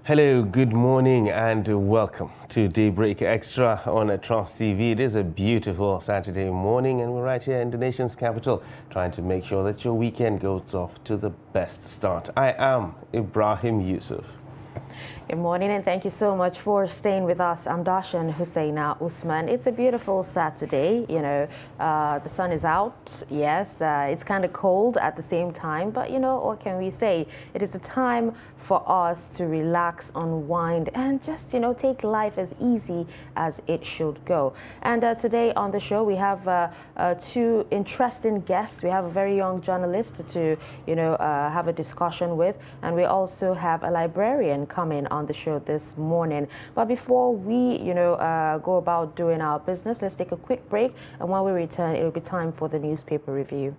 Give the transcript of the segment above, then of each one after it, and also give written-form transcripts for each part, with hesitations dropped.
Hello, good morning and welcome to Daybreak Extra on Trust TV. It is a beautiful Saturday morning and we're right here in the nation's capital trying to make sure that your weekend goes off to the best start. I am Ibrahim Yusuf. Good morning and thank you so much for staying with us. I'm Darshan Husseina Usman. It's a beautiful Saturday, the sun is out, yes, it's kind of cold at the same time, but what can we say? It is a time for us to relax, unwind, and just, take life as easy as it should go. And today on the show, we have two interesting guests. We have a very young journalist to, have a discussion with, and we also have a librarian coming on the show this morning. But before we, go about doing our business, let's take a quick break. And when we return, it will be time for the newspaper review.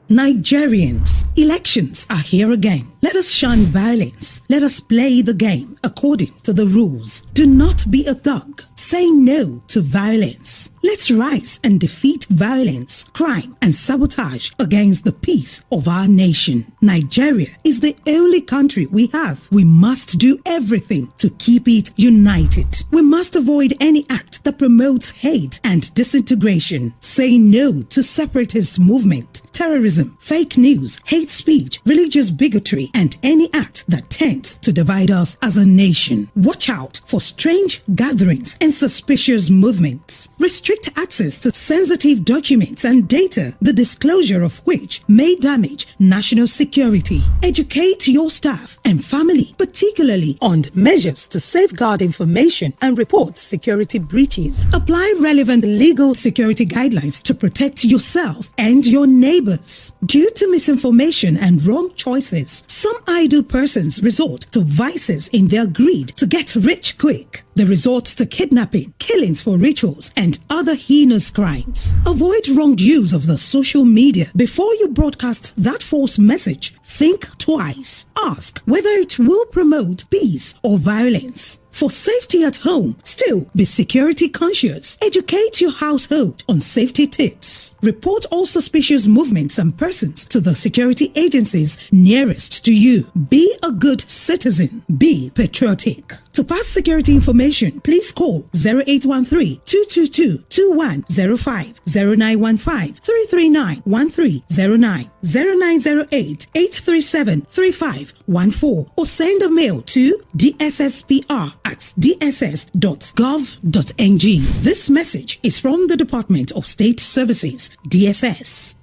Nigerians, elections are here again. Let us shun violence. Let us play the game according to the rules. Do not be a thug. Say no to violence. Let's rise and defeat violence, crime, and sabotage against the peace of our nation. Nigeria is the only country we have. We must do everything to keep it united. We must avoid any act that promotes hate and disintegration. Say no to separatist movement, terrorism, fake news, hate speech, religious bigotry, and any act that tends to divide us as a nation. Watch out for strange gatherings and suspicious movements. Restrict access to sensitive documents and data, the disclosure of which may damage national security. Educate your staff and family, particularly on measures to safeguard information and report security breaches. Apply relevant legal security guidelines to protect yourself and your neighbors. Due to misinformation and wrong choices, some idle persons resort to vices in their greed to get rich quick. They resort to kidnapping, killings for rituals, and other heinous crimes. Avoid wrong use of the social media. Before you broadcast that false message, think twice. Ask whether it will promote peace or violence. For safety at home, still be security conscious. Educate your household on safety tips. Report all suspicious movements and persons to the security agencies nearest to you. Be a good citizen. Be patriotic. To pass security information, please call 0813-222-2105, 0915-339-1309, 0908-837-3514, or send a mail to dsspr@dss.gov.ng. This message is from the Department of State Services, DSS.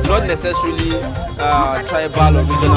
Not necessarily tribal or regional.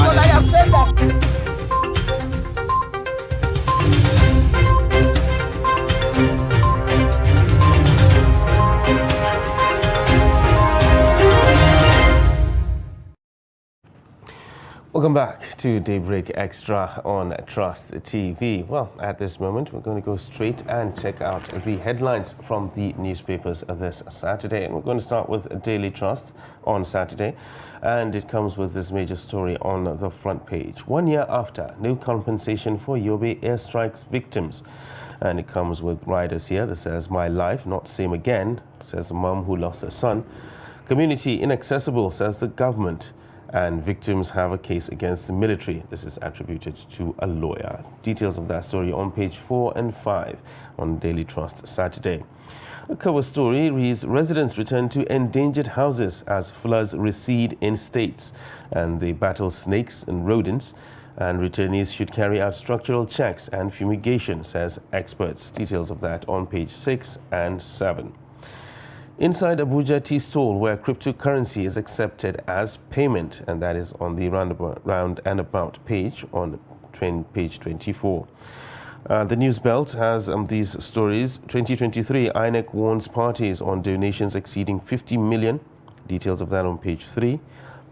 Welcome back to Daybreak Extra on Trust TV. Well, at this moment, we're going to go straight and check out the headlines from the newspapers this Saturday. And we're going to start with Daily Trust on Saturday. And it comes with this major story on the front page. 1 year after, no compensation for Yobe airstrikes victims. And it comes with riders here that says, "My life, not same again," says the mom who lost her son. "Community inaccessible," says the government. And victims have a case against the military. This is attributed to a lawyer. Details of that story on page 4 and 5 on Daily Trust Saturday. A cover story reads, "Residents return to endangered houses as floods recede in states." And they battle snakes and rodents. And returnees should carry out structural checks and fumigation, says experts. Details of that on page 6 and 7. Inside Abuja tea stall where cryptocurrency is accepted as payment, and that is on the round and about page on page 24. The News Belt has these stories. 2023, INEC warns parties on donations exceeding 50 million. Details of that on page 3.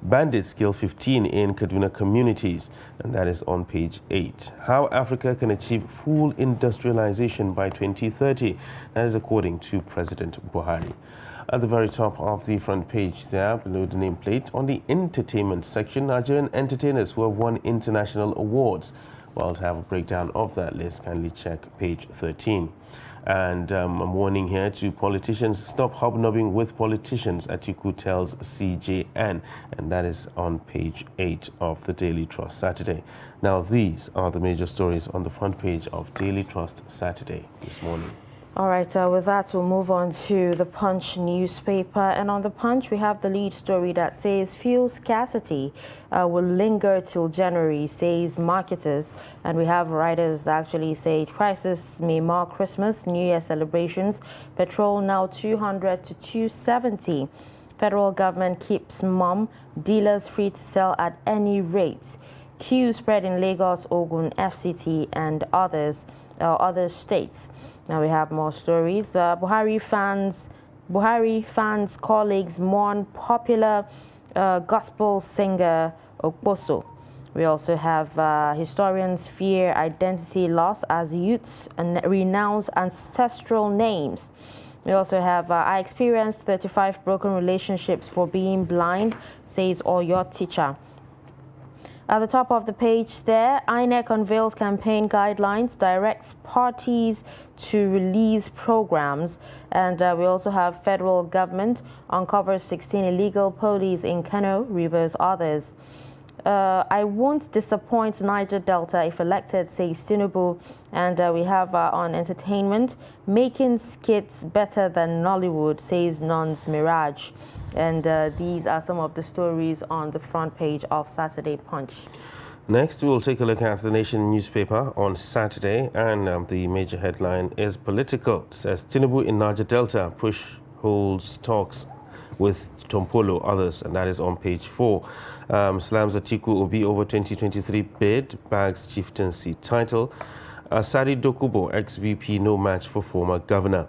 Bandits kill 15 in Kaduna communities, and that is on page 8. How Africa can achieve full industrialization by 2030. That is according to President Buhari. At the very top of the front page there, below the nameplate, on the entertainment section, Nigerian entertainers who have won international awards. Well, to have a breakdown of that list, kindly check page 13. And I'm warning here to politicians, stop hobnobbing with politicians, Atiku tells CJN, and that is on page 8 of the Daily Trust Saturday. Now, these are the major stories on the front page of Daily Trust Saturday this morning. All right, with that, we'll move on to the Punch newspaper. And on the Punch, we have the lead story that says fuel scarcity will linger till January, says marketers. And we have writers that actually say crisis may mark Christmas, New Year celebrations. Petrol now 200 to 270. Federal government keeps mum, dealers free to sell at any rate. Queue spread in Lagos, Ogun, FCT, and other states. Now we have more stories. Buhari fans, colleagues mourn popular gospel singer Okposo. We also have historians fear identity loss as youths renounce ancestral names. We also have I experienced 35 broken relationships for being blind, says Oyo teacher. At the top of the page there, INEC unveils campaign guidelines, directs parties to release programs, and we also have federal government uncovers 16 illegal police in Kano, Rivers, others. I won't disappoint Niger Delta if elected, says Tinubu. And we have on entertainment, making skits better than Nollywood, says Non's Mirage. And these are some of the stories on the front page of Saturday Punch. Next, we'll take a look at the Nation newspaper on Saturday, and the major headline is political. It says Tinubu in Niger Delta push holds talks with Tompolo, others, and that is on page 4. Slams Atiku Obi over 2023 bid, bags chieftaincy title. Sadi Dokubo, ex-VP, no match for former governor.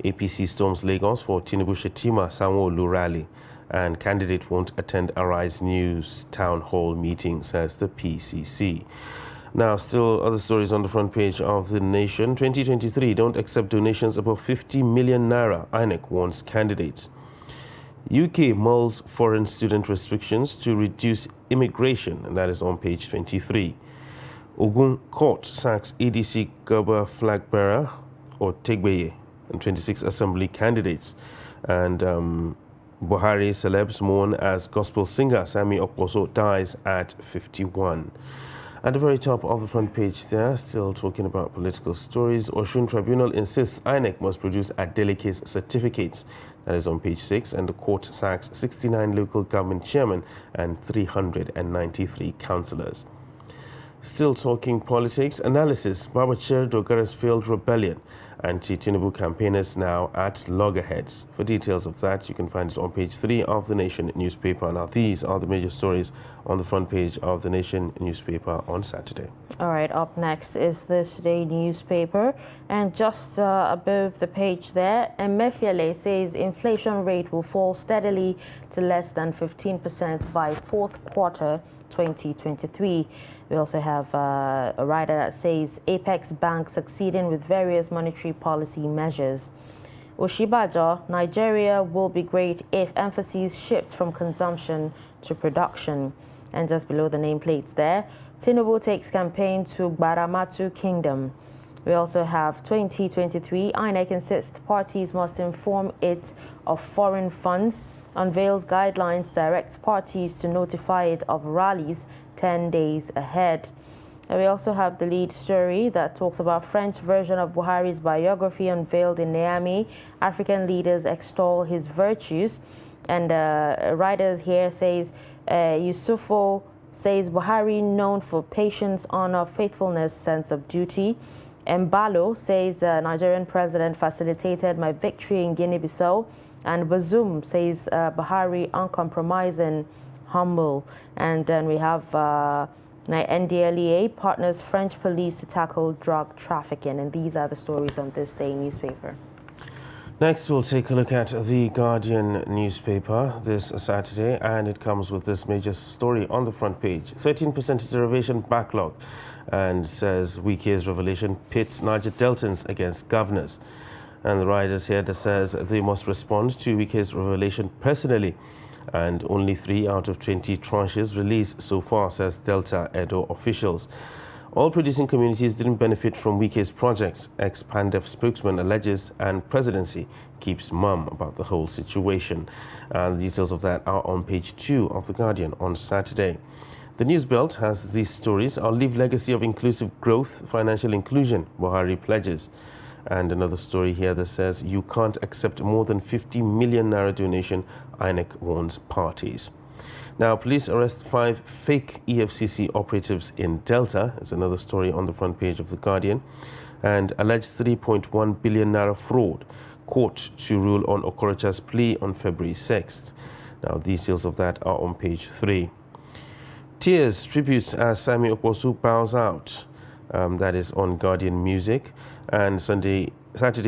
APC storms Lagos for Tinubu Shetima Sanwo-Olu rally, and candidate won't attend Arise News town hall meeting, says the PCC. Now, still other stories on the front page of the Nation. 2023, don't accept donations above 50 million naira, INEC warns candidates. UK mulls foreign student restrictions to reduce immigration, and that is on page 23. Ogun Court sacks ADC Garba flag bearer or Tegbeye and 26 assembly candidates. And Buhari celebs mourn as gospel singer Sammy Okposo dies at 51. At the very top of the front page there, still talking about political stories, Osun Tribunal insists INEC must produce Adeleke's certificates. That is on page 6, and the court sacks 69 local government chairmen and 393 councillors. Still talking politics, analysis, Babachir Dogara's failed rebellion. Anti-Tinubu campaigners now at loggerheads. For details of that, you can find it on page 3 of the Nation newspaper. Now, these are the major stories on the front page of the Nation newspaper on Saturday. All right, up next is this day newspaper, and just above the page there, Emefiele says inflation rate will fall steadily to less than 15% by fourth quarter 2023. We also have a writer that says Apex Bank succeeding with various monetary policy measures. Oshibajo, Nigeria will be great if emphasis shifts from consumption to production. And just below the nameplates there, Tinubu takes campaign to Baramatu Kingdom. We also have 2023, INEC insists parties must inform it of foreign funds, unveils guidelines, directs parties to notify it of rallies 10 days ahead. And we also have the lead story that talks about French version of Buhari's biography unveiled in Niamey. African leaders extol his virtues. And writers here says, Yusufo says Buhari known for patience, honor, faithfulness, sense of duty. Mbalo says Nigerian president facilitated my victory in Guinea-Bissau. And Bazoum says Buhari uncompromising, humble. And then we have NDLEA partners French police to tackle drug trafficking. And these are the stories on this day newspaper. Next, we'll take a look at the Guardian newspaper this Saturday, and it comes with this major story on the front page. 13% derivation backlog, and says Wike's revelation pits Niger Deltans against governors. And the riders here that says they must respond to Wike's revelation personally, and only 3 out of 20 tranches released so far, says Delta Edo officials. All producing communities didn't benefit from Wike's projects, ex-PANDEF spokesman alleges, and presidency keeps mum about the whole situation. And the details of that are on page 2 of The Guardian on Saturday. The News Belt has these stories. I'll leave legacy of inclusive growth, financial inclusion, Buhari pledges. And another story here that says you can't accept more than 50 million naira donation, INEC warns parties. Now, police arrest 5 fake EFCC operatives in Delta. It's another story on the front page of The Guardian. And alleged 3.1 billion naira fraud. Court to rule on Okorocha's plea on February 6th. Now, details of that are on page 3. Tears, tributes as Sammy Okposo bows out. That is on Guardian Music. And Saturday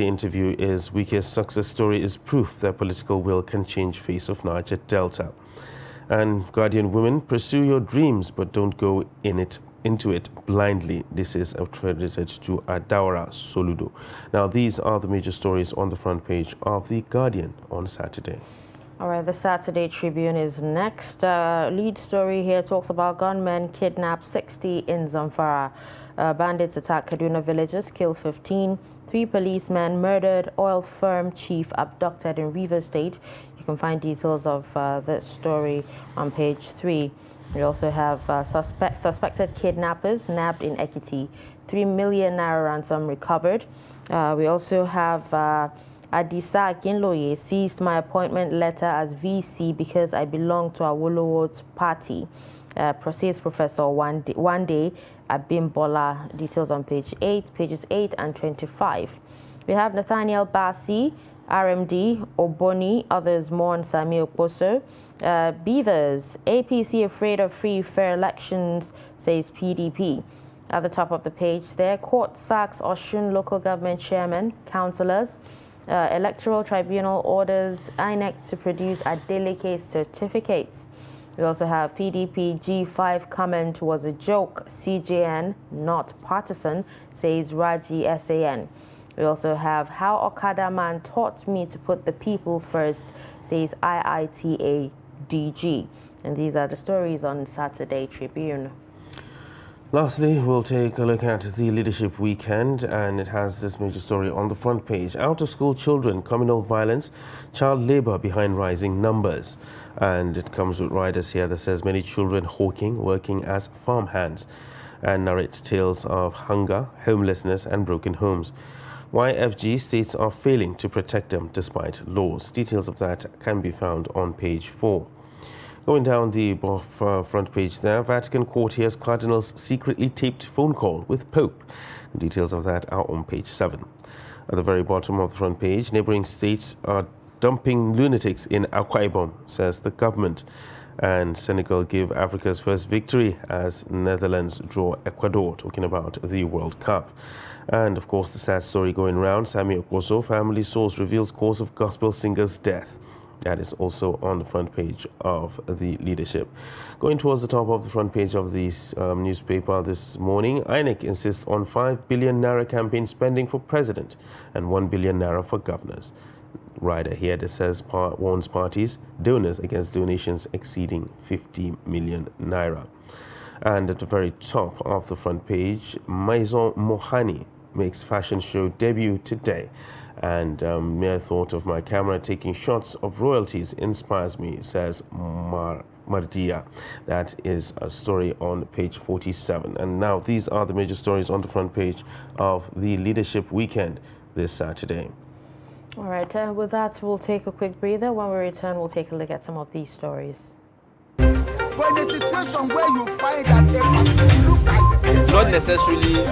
interview is Wike's success story is proof that political will can change face of Niger Delta. And Guardian Women, pursue your dreams, but don't go into it blindly. This is attributed to Adawara Soludo. Now, these are the major stories on the front page of The Guardian on Saturday. All right, the Saturday Tribune is next. Lead story here talks about gunmen kidnap 60 in Zamfara. Bandits attack Kaduna villages, kill 15. 3 policemen murdered, oil firm chief abducted in Rivers State. You can find details of this story on page 3. We also have suspected kidnappers nabbed in Ekiti, 3 million naira ransom recovered. We also have Adisa Akinloye seized my appointment letter as VC because I belong to Awolowo's party. Proceeds Professor Wande Abimbola. Details on pages 8 and 25. We have Nathaniel Bassi, RMD, Oboni, others mourn Sami Okposo. Beavers, APC afraid of free, fair elections, says PDP. At the top of the page there, court sacks Osun local government chairman, councillors. Electoral Tribunal orders INEC to produce Adeleke certificates. We also have PDP G5 comment was a joke, CJN not partisan, says Raji SAN. We also have how Okada man taught me to put the people first, says IITA DG. And these are the stories on Saturday Tribune. Lastly, we'll take a look at the Leadership Weekend, and it has this major story on the front page. Out-of-school children, communal violence, child labor behind rising numbers. And it comes with riders here that says many children hawking, working as farmhands, and narrates tales of hunger, homelessness, and broken homes. YFG states are failing to protect them despite laws. Details of that can be found on page 4. Going down the front page there, Vatican court hears Cardinal's secretly taped phone call with Pope. The details of that are on page 7. At the very bottom of the front page, neighboring states are dumping lunatics in Akwa Ibom, says the government. And Senegal give Africa's first victory as Netherlands draw Ecuador, talking about the World Cup. And of course, the sad story going round, Sammy Okposo, family source reveals cause of gospel singer's death. That is also on the front page of the Leadership. Going towards the top of the front page of this newspaper this morning, INEC insists on 5 billion naira campaign spending for president and 1 billion naira for governors. Rider here that says warns parties, donors against donations exceeding 50 million naira. And at the very top of the front page, Maison Mohani makes fashion show debut today. And mere thought of my camera taking shots of royalties inspires me, says Mardia. That is a story on page 47. And now these are the major stories on the front page of the Leadership Weekend this Saturday. All right, with that, we'll take a quick breather. When we return, we'll take a look at some of these stories. But in a situation where you find that a person look like the same, not necessarily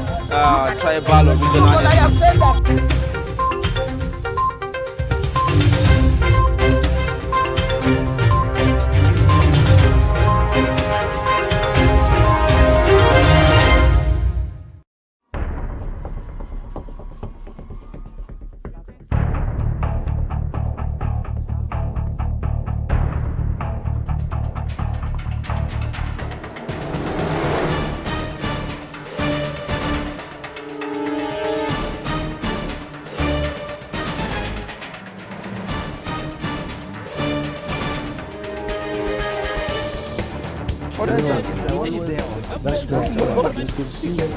tribal or regional. but I have said that. That's great. It's good to see you.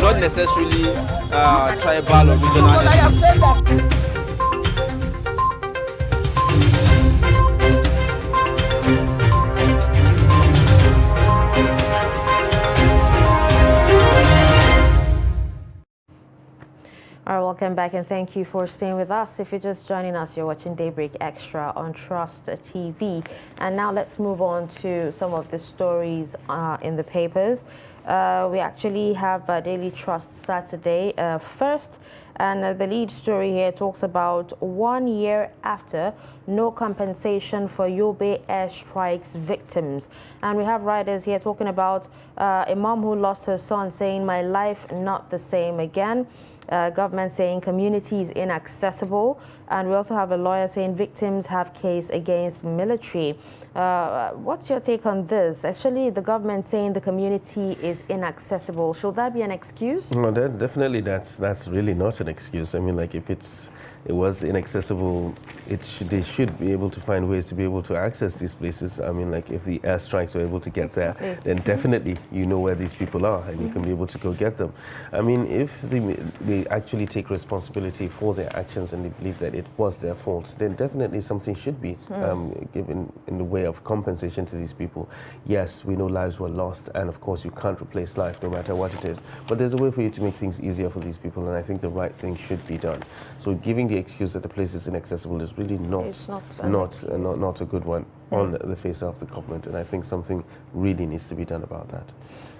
Not necessarily tribal or regional. But I have said that. All right, welcome back and thank you for staying with us. If you're just joining us, you're watching Daybreak Extra on Trust TV. And now let's move on to some of the stories in the papers. We actually have Daily Trust Saturday first, and the lead story here talks about 1 year after, no compensation for Yobe airstrikes victims. And we have writers here talking about a mom who lost her son saying, "My life not the same again." Government saying community is inaccessible, and we also have a lawyer saying victims have case against military. What's your take on this? Actually, the government saying the community is inaccessible. Should that be an excuse? No, definitely that's really not an excuse. I mean, like if it was inaccessible, they should be able to find ways to be able to access these places. I mean, like if the airstrikes were able to get there, then definitely you know where these people are and you can be able to go get them. I mean, if they actually take responsibility for their actions and they believe that it was their fault, then definitely something should be given in the way of compensation to these people. Yes, we know lives were lost, and of course you can't replace life no matter what it is, but there's a way for you to make things easier for these people, and I think the right thing should be done. So giving the excuse that the place is inaccessible is really not a good one on the face of the government, and I think something really needs to be done about that.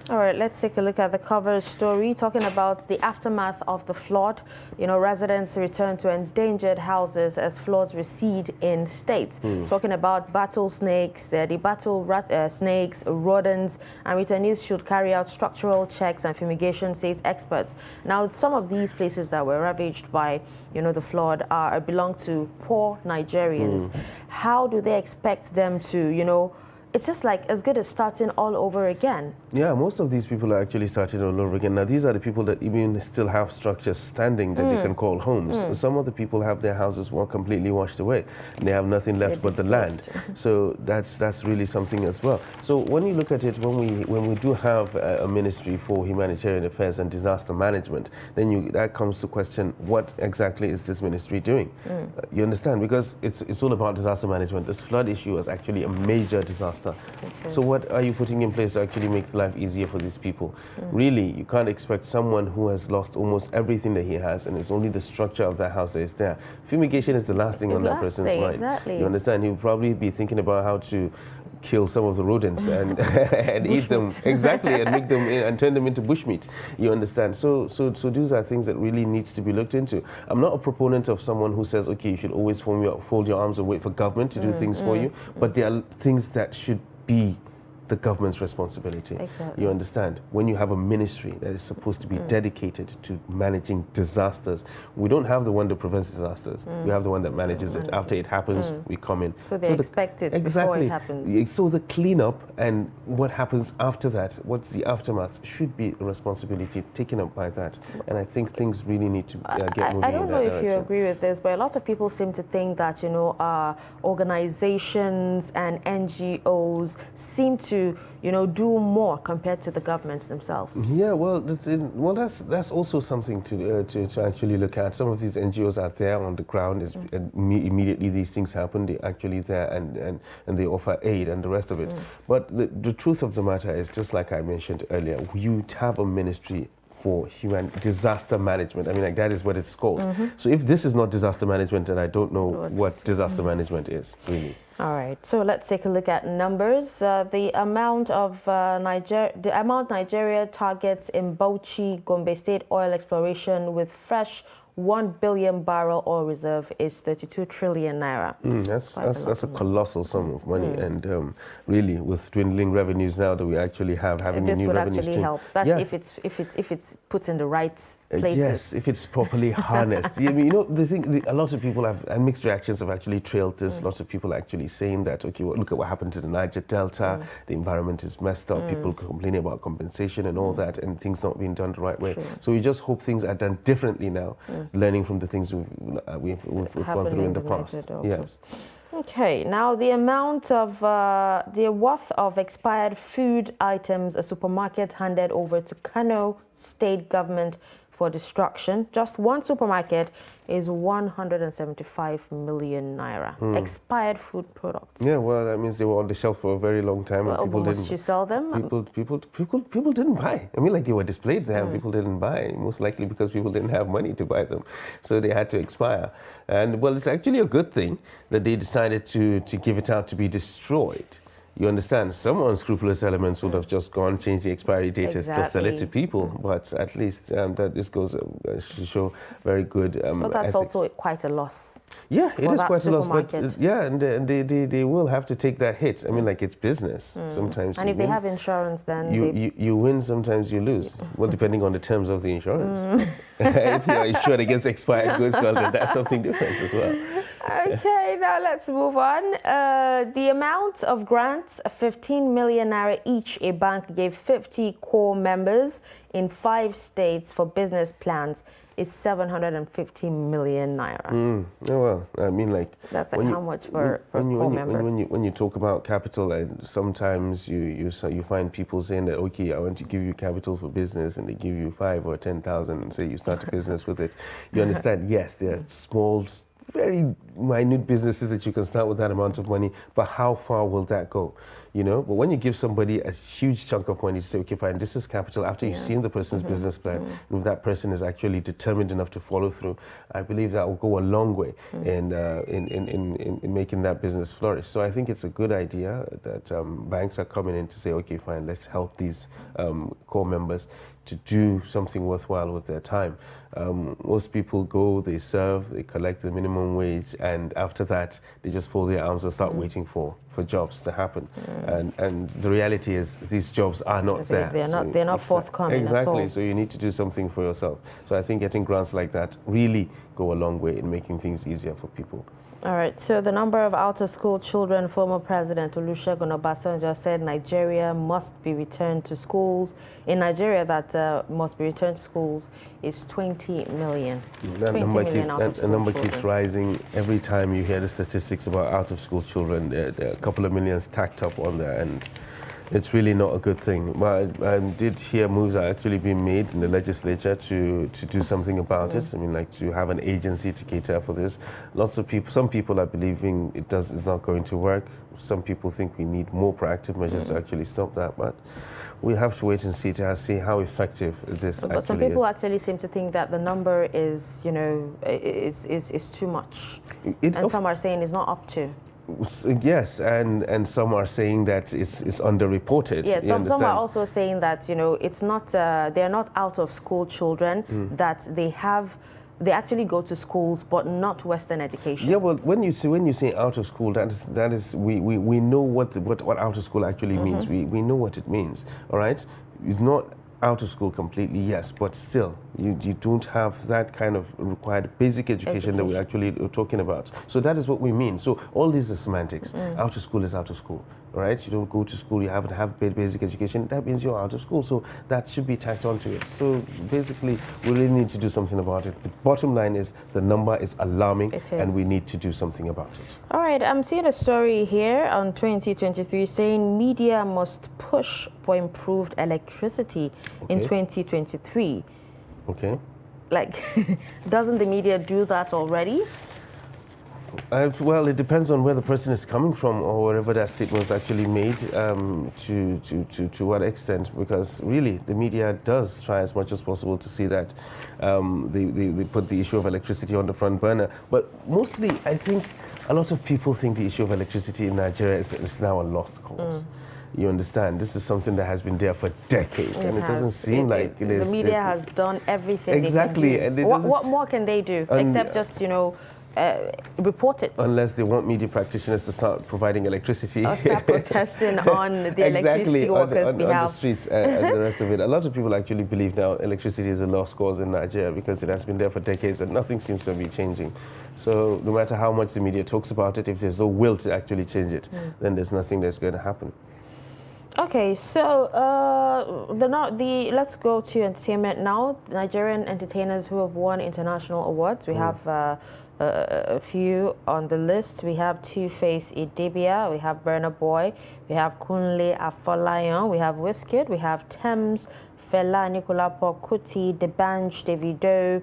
All right, let's take a look at the cover story talking about the aftermath of the flood. You know, residents return to endangered houses as floods recede in states. Talking about battle snakes, the battle snakes, rodents, and returnees should carry out structural checks and fumigation, says experts. Now, some of these places that were ravaged by, you know, the flood belong to poor Nigerians. How do they expect them to, you know, it's just like as good as starting all over again. Yeah, most of these people are actually starting all over again. Now, these are the people that even still have structures standing that they can call homes. Some of the people have their houses completely washed away, and they have nothing left but the land. So that's really something as well. So when you look at it, when we do have a ministry for humanitarian affairs and disaster management, then that comes to question, what exactly is this ministry doing? You understand? Because it's all about disaster management. This flood issue is actually a major disaster. So what are you putting in place to actually make life easier for these people? Really, you can't expect someone who has lost almost everything that he has, and it's only the structure of that house that is there. Fumigation is the last thing on that person's mind. Exactly. You understand? He'll probably be thinking about how to kill some of the rodents and eat them, exactly, and make them and turn them into bushmeat. You understand? So these are things that really needs to be looked into. I'm not a proponent of someone who says, okay, you should always fold your arms and wait for government to do things for you, but there are things that should be the government's responsibility. Exactly. You understand? When you have a ministry that is supposed to be dedicated to managing disasters, we don't have the one that prevents disasters. We have the one that manages it. After it happens, we come in. So they expect it before it happens. So the cleanup and what happens after that, what's the aftermath, should be a responsibility taken up by that. And I think things really need to get moving. I don't in know that if you direction. agree with this, but a lot of people seem to think that, organizations and NGOs seem to, do more compared to the governments themselves. Yeah, well, that's also something to actually look at. Some of these NGOs are there on the ground. Immediately these things happen, they're actually there and they offer aid and the rest of it. But the truth of the matter is, just like I mentioned earlier, you have a ministry for human disaster management. I mean, like, that is what it's called. So if this is not disaster management, then I don't know what disaster management is, really. All right, so let's take a look at numbers. The amount Nigeria targets in Bauchi, Gombe State oil exploration with fresh 1 billion barrel oil reserve is 32 trillion naira. That's a colossal sum of money, and really, with dwindling revenues now that we actually have, having a this new would revenue actually stream. help. That's if it's put in the right places. Yes, if it's properly harnessed. I mean, a lot of people have, and mixed reactions have actually trailed this. Lots of people are actually saying that, okay, well, look at what happened to the Niger Delta. The environment is messed up. People complaining about compensation and all that, and things not being done the right way. So we just hope things are done differently now, learning from the things we've gone through in the past. Yes. Okay, now the amount of the worth of expired food items a supermarket handed over to Kano State government for destruction. Just one supermarket is 175 million naira. Expired food products. Yeah, well, that means they were on the shelf for a very long time. Well, and people must didn't. you sell them? People didn't buy. I mean, like, they were displayed there, and people didn't buy. Most likely because people didn't have money to buy them, so they had to expire. And well, it's actually a good thing that they decided to give it out to be destroyed. You understand? Some unscrupulous elements would have just gone, changed the expiry date, and just sell it to people. But at least that this goes to show very good But that's ethics. also quite a loss. Yeah, it is that quite a loss, but supermarket. yeah, and they will have to take that hit. I mean, like, it's business. Sometimes And you if they win, have insurance, then you win, sometimes you lose. Well, depending on the terms of the insurance. If you're insured against expired goods, well, then that's something different as well. Okay, now let's move on. The amount of grants, 15 million naira each, a bank gave 50 core members in 5 states for business plans is 750 million naira. Oh, well, I mean, like, That's like how much for a core member? when you talk about capital, and sometimes you find people saying that, okay, I want to give you capital for business, and they give you 5 or 10,000 and say you start a business with it. You understand? Yes, there are small, very minute businesses that you can start with that amount of money, but how far will that go? But when you give somebody a huge chunk of money to say, okay, fine, this is capital, after you've seen the person's business plan, and if that person is actually determined enough to follow through, I believe that will go a long way in making that business flourish. So I think it's a good idea that banks are coming in to say, okay, fine, let's help these core members to do something worthwhile with their time. Most people go, they serve, they collect the minimum wage, and after that, they just fold their arms and start waiting for jobs to happen. And the reality is, these jobs are not there. They're not forthcoming Exactly. at all. So you need to do something for yourself. So I think getting grants like that really go a long way in making things easier for people. All right, so the number of out-of-school children, former President Olusegun Obasanjo said Nigeria must be returned to schools. In Nigeria, that must be returned to schools is 20 million. That 20 million out-of-school number children. keeps rising. Every time you hear the statistics about out-of-school children, there are a couple of millions tacked up on there, and it's really not a good thing. But I did hear moves are actually being made in the legislature to do something about it. I mean, like, to have an agency to cater for this. Lots of people, some people are believing it's not going to work. Some people think we need more proactive measures to actually stop that. But we have to wait and see to see how effective this actually is. But some people actually seem to think that the number is, is too much. And some are saying it's not up to. Yes, and some are saying that it's underreported. Yes, some are also saying that it's not they're not out of school children, that they have they actually go to schools, but not Western education. Yeah, well, when you say out of school, that is we know what out of school actually means. We know what it means. All right, it's not out of school completely, yes, but still, you don't have that kind of required basic education that we're actually talking about. So that is what we mean. So all these are semantics. Out of school is out of school, all right? You don't go to school, you haven't have basic education, that means you're out of school. So that should be tacked onto it. So basically, we really need to do something about it. The bottom line is the number is alarming, and we need to do something about it. All right, I'm seeing a story here on 2023 saying media must push for improved electricity in 2023. Okay. Like, doesn't the media do that already? Well, it depends on where the person is coming from or wherever that statement was actually made, to what extent, because really the media does try as much as possible to see that they put the issue of electricity on the front burner. But mostly, I think a lot of people think the issue of electricity in Nigeria is now a lost cause. You understand? This is something that has been there for decades, and it doesn't seem like it is. The media has done everything exactly, they can do. and What more can they do except just, report it? Unless they want media practitioners to start providing electricity. Or start protesting on the electricity workers' behalf. On the streets and the rest of it. A lot of people actually believe now electricity is a lost cause in Nigeria because it has been there for decades and nothing seems to be changing. So no matter how much the media talks about it, if there's no will to actually change it, then there's nothing that's going to happen. Okay, so let's go to entertainment now. Nigerian entertainers who have won international awards. We have a few on the list. We have Two-Face Idibia, we have Burna Boy, we have Kunle Afolayan, we have Wizkid, we have Tems, Fela Anikulapo Kuti, D'banj, Davido,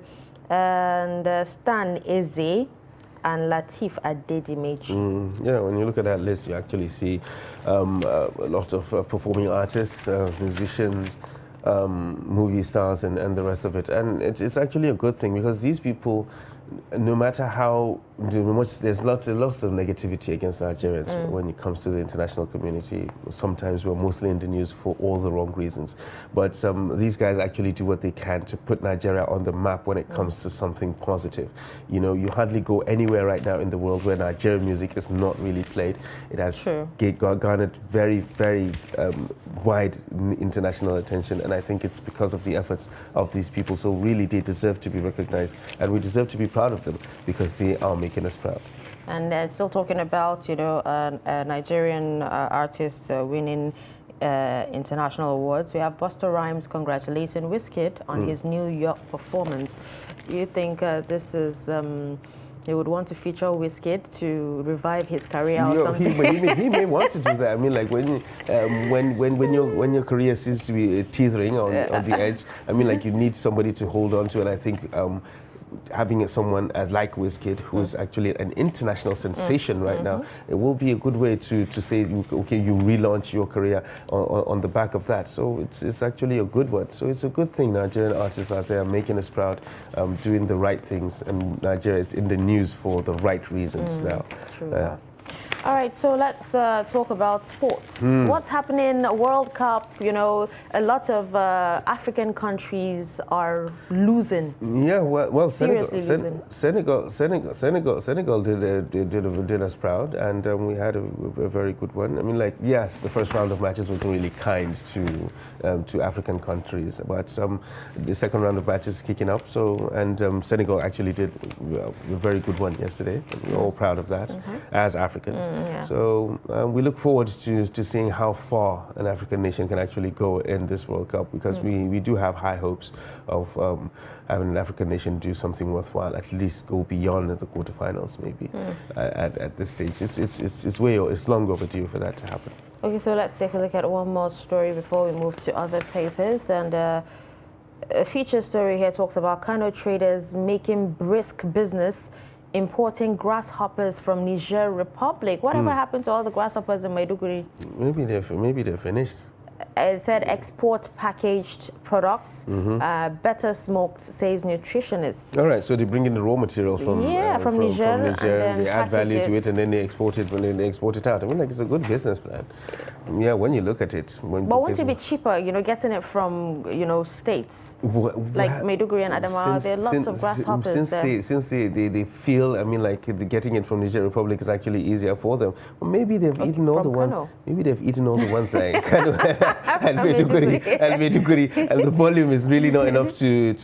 and Stan Eze, and Lateef Adedimeji. Yeah, when you look at that list, you actually see a lot of performing artists, musicians, movie stars, and the rest of it. And it's actually a good thing because these people, no matter how much, there's lots of negativity against Nigerians when it comes to the international community. Sometimes we're mostly in the news for all the wrong reasons. But these guys actually do what they can to put Nigeria on the map when it comes to something positive. You know, you hardly go anywhere right now in the world where Nigerian music is not really played. It has garnered very, very wide international attention, and I think it's because of the efforts of these people. So really, they deserve to be recognized, and we deserve to be proud of them because they are making us proud. And still talking about, a Nigerian artist winning international awards, we have Busta Rhymes congratulating Wizkid on his New York performance. Do you think this is he would want to feature Wizkid to revive his career or something? He may want to do that. I mean, like when your career seems to be teetering on the edge, I mean, like you need somebody to hold on to, and I think having someone like Wizkid, who is actually an international sensation right now, it will be a good way to say, okay, you relaunch your career on the back of that. So it's actually a good one. So it's a good thing Nigerian artists out there making us proud, doing the right things, and Nigeria is in the news for the right reasons now. True. All right, so let's talk about sports. What's happening? World Cup, a lot of African countries are losing. Yeah, well, Seriously losing. Senegal did us proud, and we had a very good one. I mean, like, yes, the first round of matches wasn't really kind to African countries, but the second round of matches is kicking up. So, and Senegal actually did a very good one yesterday. We're all proud of that as Africans. So we look forward to seeing how far an African nation can actually go in this World Cup, because we do have high hopes of having an African nation do something worthwhile, at least go beyond the quarterfinals maybe at this stage. It's long overdue for that to happen. Okay, so let's take a look at one more story before we move to other papers. And a feature story here talks about Kano traders making brisk business importing grasshoppers from Niger Republic. Whatever happened to all the grasshoppers in Maiduguri? Maybe they're finished. It said export packaged products, better smoked, says nutritionist. All right, so they bring in the raw material from from Niger, and then they add value package to it, and then they export it. When they export it out, I mean, like, it's a good business plan. Yeah, when you look at it. But won't it be cheaper, getting it from, states? Like Maiduguri and Adamawa, there are lots of grasshoppers there. Since they feel, I mean, like, getting it from Niger Republic is actually easier for them. Well, maybe they've eaten all the ones. Maybe they've eaten all the ones like Kano and Maiduguri, and the volume is really not enough to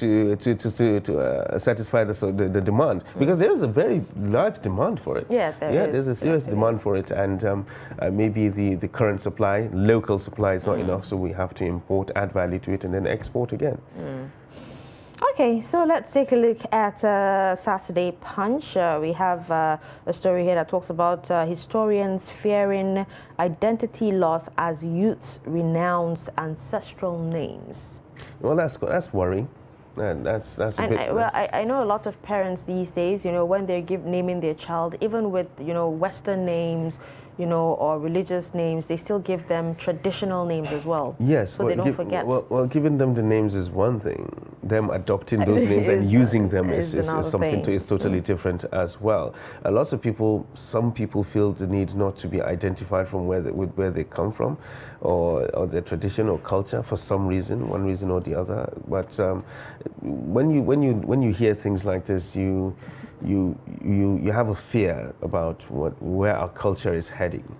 satisfy the demand, because there is a very large demand for it. Yeah, there's a serious demand for it, and maybe the current supply, local supply, is not enough, so we have to import, add value to it, and then export again. Okay, so let's take a look at Saturday Punch. We have a story here that talks about historians fearing identity loss as youths renounce ancestral names. Well, that's worrying. And that's a bit. I know a lot of parents these days, when they're naming their child, even with Western names, or religious names, they still give them traditional names as well. Yes, so they don't forget. Well, giving them the names is one thing. Them adopting those names and using them is something is totally different as well. Some people feel the need not to be identified from where they come from, or their tradition or culture for some reason, one reason or the other. But when you hear things like this, you have a fear about where our culture is heading.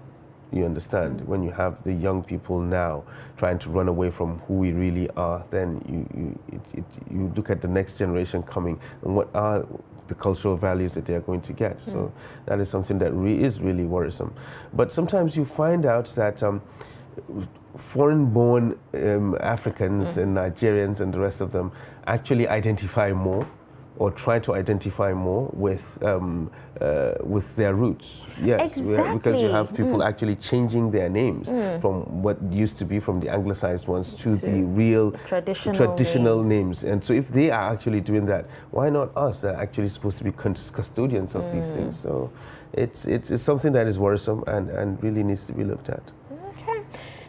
You understand? When you have the young people now trying to run away from who we really are, then you look at the next generation coming, and what are the cultural values that they are going to get. So that is something that is really worrisome. But sometimes you find out that foreign-born Africans and Nigerians and the rest of them actually identify more, or try to identify more with their roots. Yes, exactly. Because you have people actually changing their names from what used to be from the anglicized ones to the real traditional names. And so if they are actually doing that, why not us? They're actually supposed to be custodians of these things. So it's something that is worrisome and really needs to be looked at.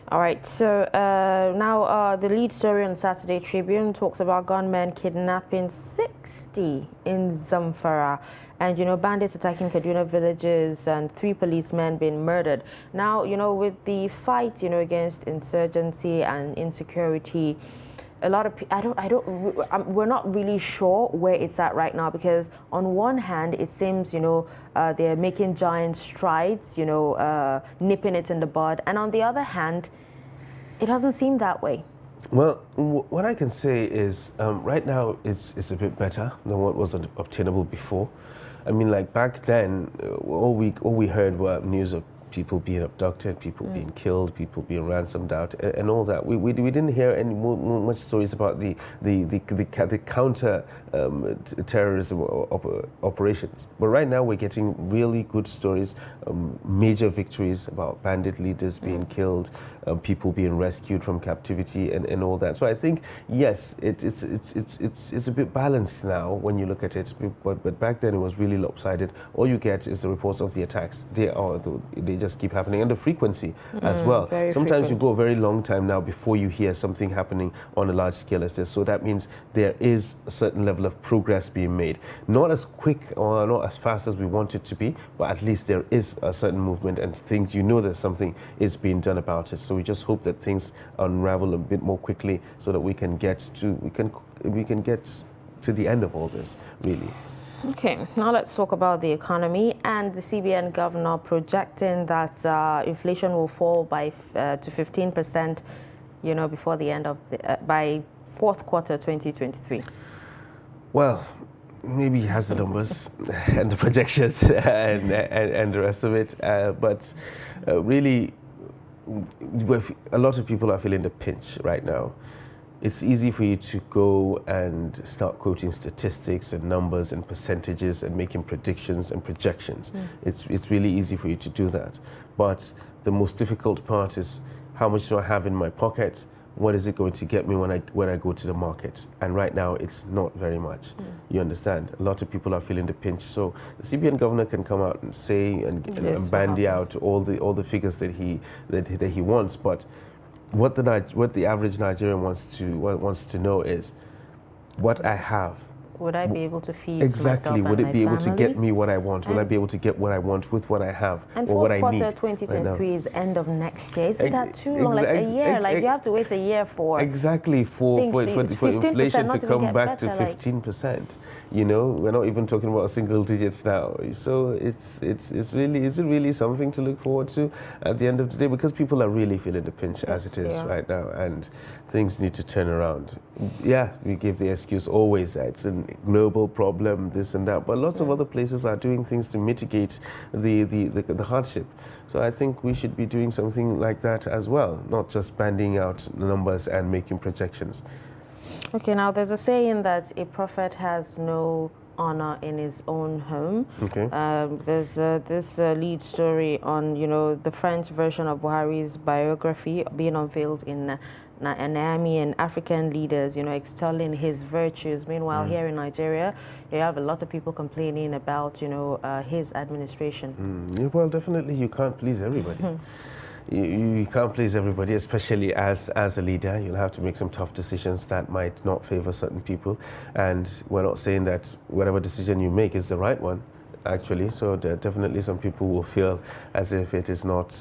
All right, so now the lead story on Saturday Tribune talks about gunmen kidnapping 60 in Zamfara, and bandits attacking Kaduna villages and 3 policemen being murdered. Now, with the fight, against insurgency and insecurity, a lot of we're not really sure where it's at right now, because on one hand it seems they're making giant strides, nipping it in the bud, and on the other hand it doesn't seem that way. Well, what I can say is right now it's a bit better than what was obtainable before. I mean, like back then, all we heard were news of people being abducted, people being killed, people being ransomed out, and all that. We didn't hear any much stories about the counter terrorism operations. But right now we're getting really good stories, major victories about bandit leaders being killed, people being rescued from captivity, and all that. So I think yes, it's a bit balanced now when you look at it. But back then it was really lopsided. All you get is the reports of the attacks. They just keep happening, and the frequency as well. Sometimes you go a very long time now before you hear something happening on a large scale as this. So that means there is a certain level of progress being made. Not as quick or not as fast as we want it to be, but at least there is a certain movement and things, that something is being done about it. So we just hope that things unravel a bit more quickly so that we can get to the end of all this, really. Okay, now let's talk about the economy, and the CBN governor projecting that inflation will fall to 15%, before the end of by fourth quarter 2023. Well, maybe he has the numbers and the projections and the rest of it, but really, a lot of people are feeling the pinch right now. It's easy for you to go and start quoting statistics and numbers and percentages and making predictions and projections. It's really easy for you to do that. But the most difficult part is, how much do I have in my pocket? What is it going to get me when I go to the market? And right now, it's not very much. You understand? A lot of people are feeling the pinch. So the CBN governor can come out and say and bandy out all the figures that he wants, but what the average Nigerian wants to know is what I have. Would I be able to feed Exactly. myself Would and it be able to my get family? me what I want? Will I be able to get what I want with what I have And or what I fourth need? quarter 2023 right is end of next year. Isn't Ex- that too long? Like a ex- year? ex- Like you have to wait a year for. Exactly, for things to- for 15% inflation not to even come get back to better, like- 15%. You know, we're not even talking about single digits now. So it's really something to look forward to at the end of the day, because people are really feeling the pinch as it is Yeah. right now, and things need to turn around. Yeah, we give the excuse always that it's a global problem, this and that, but lots of other places are doing things to mitigate the hardship. So I think we should be doing something like that as well, not just banding out numbers and making projections. Okay, now there's a saying that a prophet has no honor in his own home. Okay. There's this lead story on, the French version of Buhari's biography being unveiled in Niamey, and African leaders, extolling his virtues. Meanwhile, here in Nigeria, you have a lot of people complaining about, his administration. Yeah, well, definitely you can't please everybody. You can't please everybody, especially as a leader. You'll have to make some tough decisions that might not favor certain people. And we're not saying that whatever decision you make is the right one, actually. So there are definitely some people will feel as if it is not,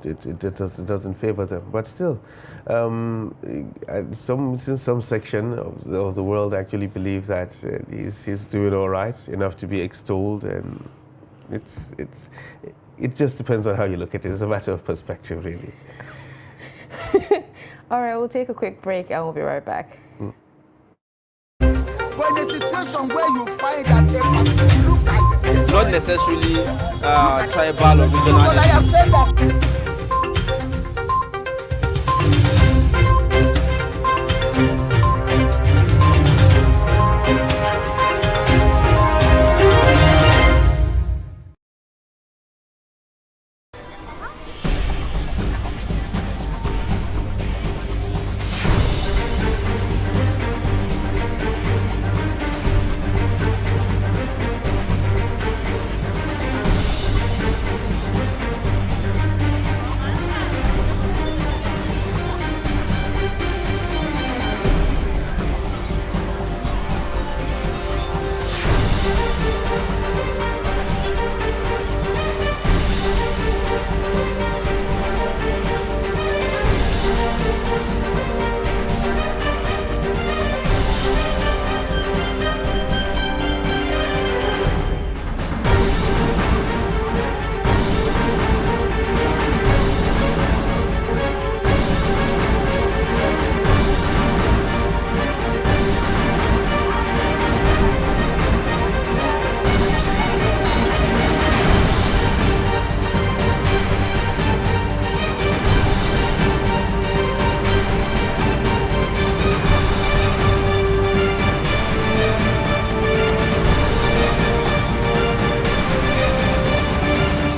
it doesn't favor them. But still, some section of the world actually believe that he's doing all right, enough to be extolled, and it just depends on how you look at it. It's a matter of perspective, really. All right, we'll take a quick break and we'll be right back. But in a situation where you find that a person look like the same, Not necessarily tribal or regional. because I have said that.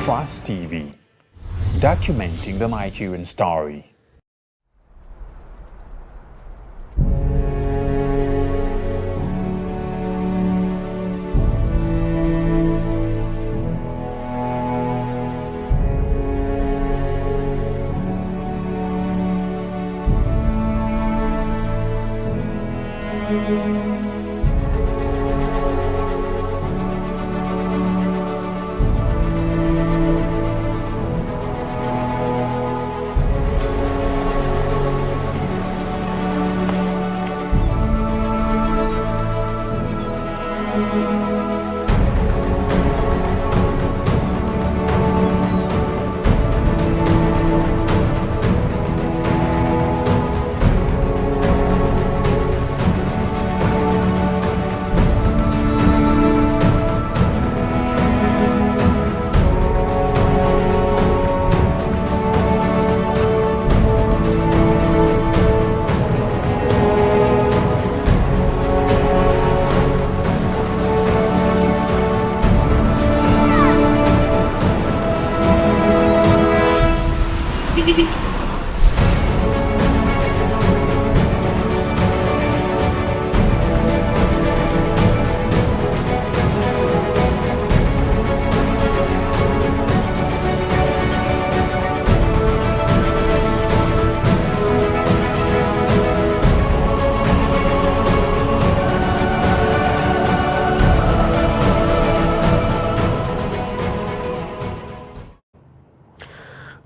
Trust TV, documenting the Nigerian story.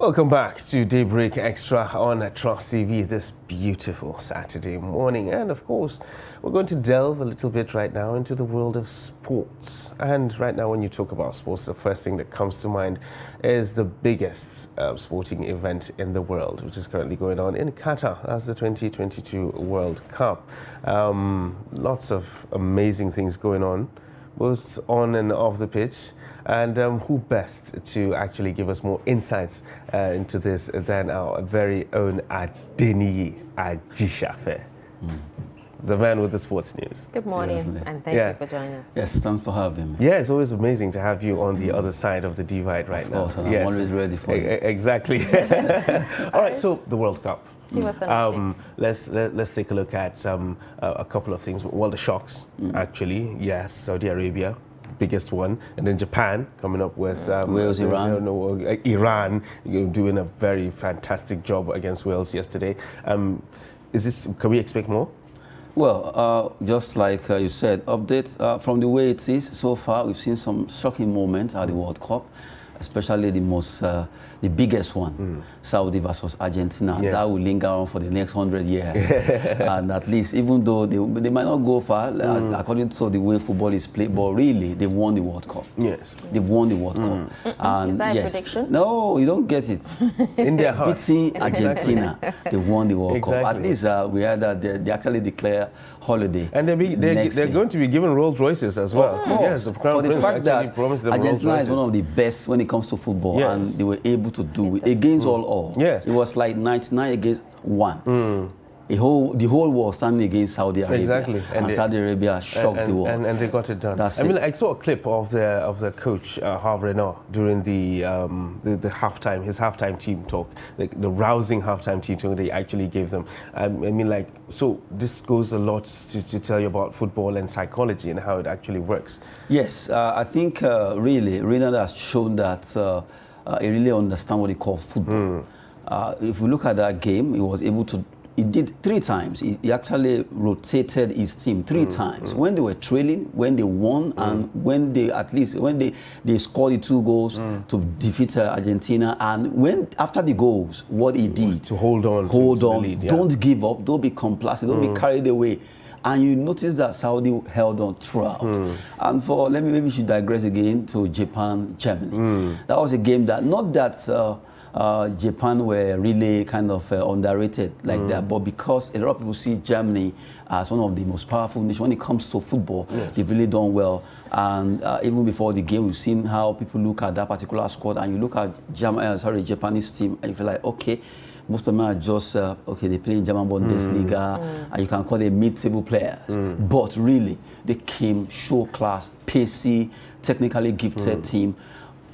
Welcome back to Daybreak Extra on Trust TV this beautiful Saturday morning. And of course, we're going to delve a little bit right now into the world of sports. And right now, when you talk about sports, the first thing that comes to mind is the biggest sporting event in the world, which is currently going on in Qatar. That's the 2022 World Cup. Lots of amazing things going on, both on and off the pitch. And who best to actually give us more insights into this than our very own Adeniyi Ajishafe, the man with the sports news. Good morning, Seriously. and thank you for joining us. Yes, thanks for having me. Yeah, it's always amazing to have you on the other side of the divide right now. Of course, and I'm always ready for you. Exactly. All right, so the World Cup. Give us an update. Let's take a look at a couple of things. Well, the shocks, actually. Yes, Saudi Arabia, biggest one, and then Japan coming up with Wales, Iran. Iran doing a very fantastic job against Wales yesterday. Can we expect more? Well, just like you said, updates from the way it is so far. We've seen some shocking moments at the World Cup, especially the biggest one, Saudi versus Argentina. Yes. That will linger on for the next 100 years. And at least, even though they might not go far, according to the way football is played, but really, they've won the World Cup. Yes. They've won the World Cup. And Is that a yes, prediction? no, you don't get it. In their hearts. Beating Argentina, they won the World Cup. At Exactly. least we heard that they actually declare holiday. And they're going to be given Rolls Royces as well. Of course, Yes, the Crown for the Prince fact actually that promised them Argentina Rolls is one Royces. of the best when it comes to football, Yes. and they were able to do it against all. Yes. It was like 99 against 1. The whole world standing against Saudi Arabia. Exactly. And Saudi Arabia shocked the world. And they got it done. That's I mean, it. I saw a clip of the coach Hervé Renard during the halftime, his halftime team talk, like the rousing halftime team talk they actually gave them. I mean, like, so this goes a lot to tell you about football and psychology and how it actually works. Yes, I think really Renard has shown that he really understands what he calls football. If we look at that game, he was able to. He did 3 times. He actually rotated his team 3 times. When they were trailing, when they won, and when they scored the 2 goals to defeat Argentina, and when after the goals, what he did To hold on to the lead, yeah. Don't give up, don't be complacent, don't be carried away. And you notice that Saudi held on throughout. And maybe we should digress again to Japan, Germany. That was a game that, not that Japan were really kind of underrated like that, but because a lot of people see Germany as one of the most powerful nations when it comes to football. They've really done well. And even before the game, we've seen how people look at that particular squad, and you look at Japanese team, and you feel like, okay, most of them are just, they play in German Bundesliga, and you can call them mid-table players. But really, they came show class, pacey, technically gifted team.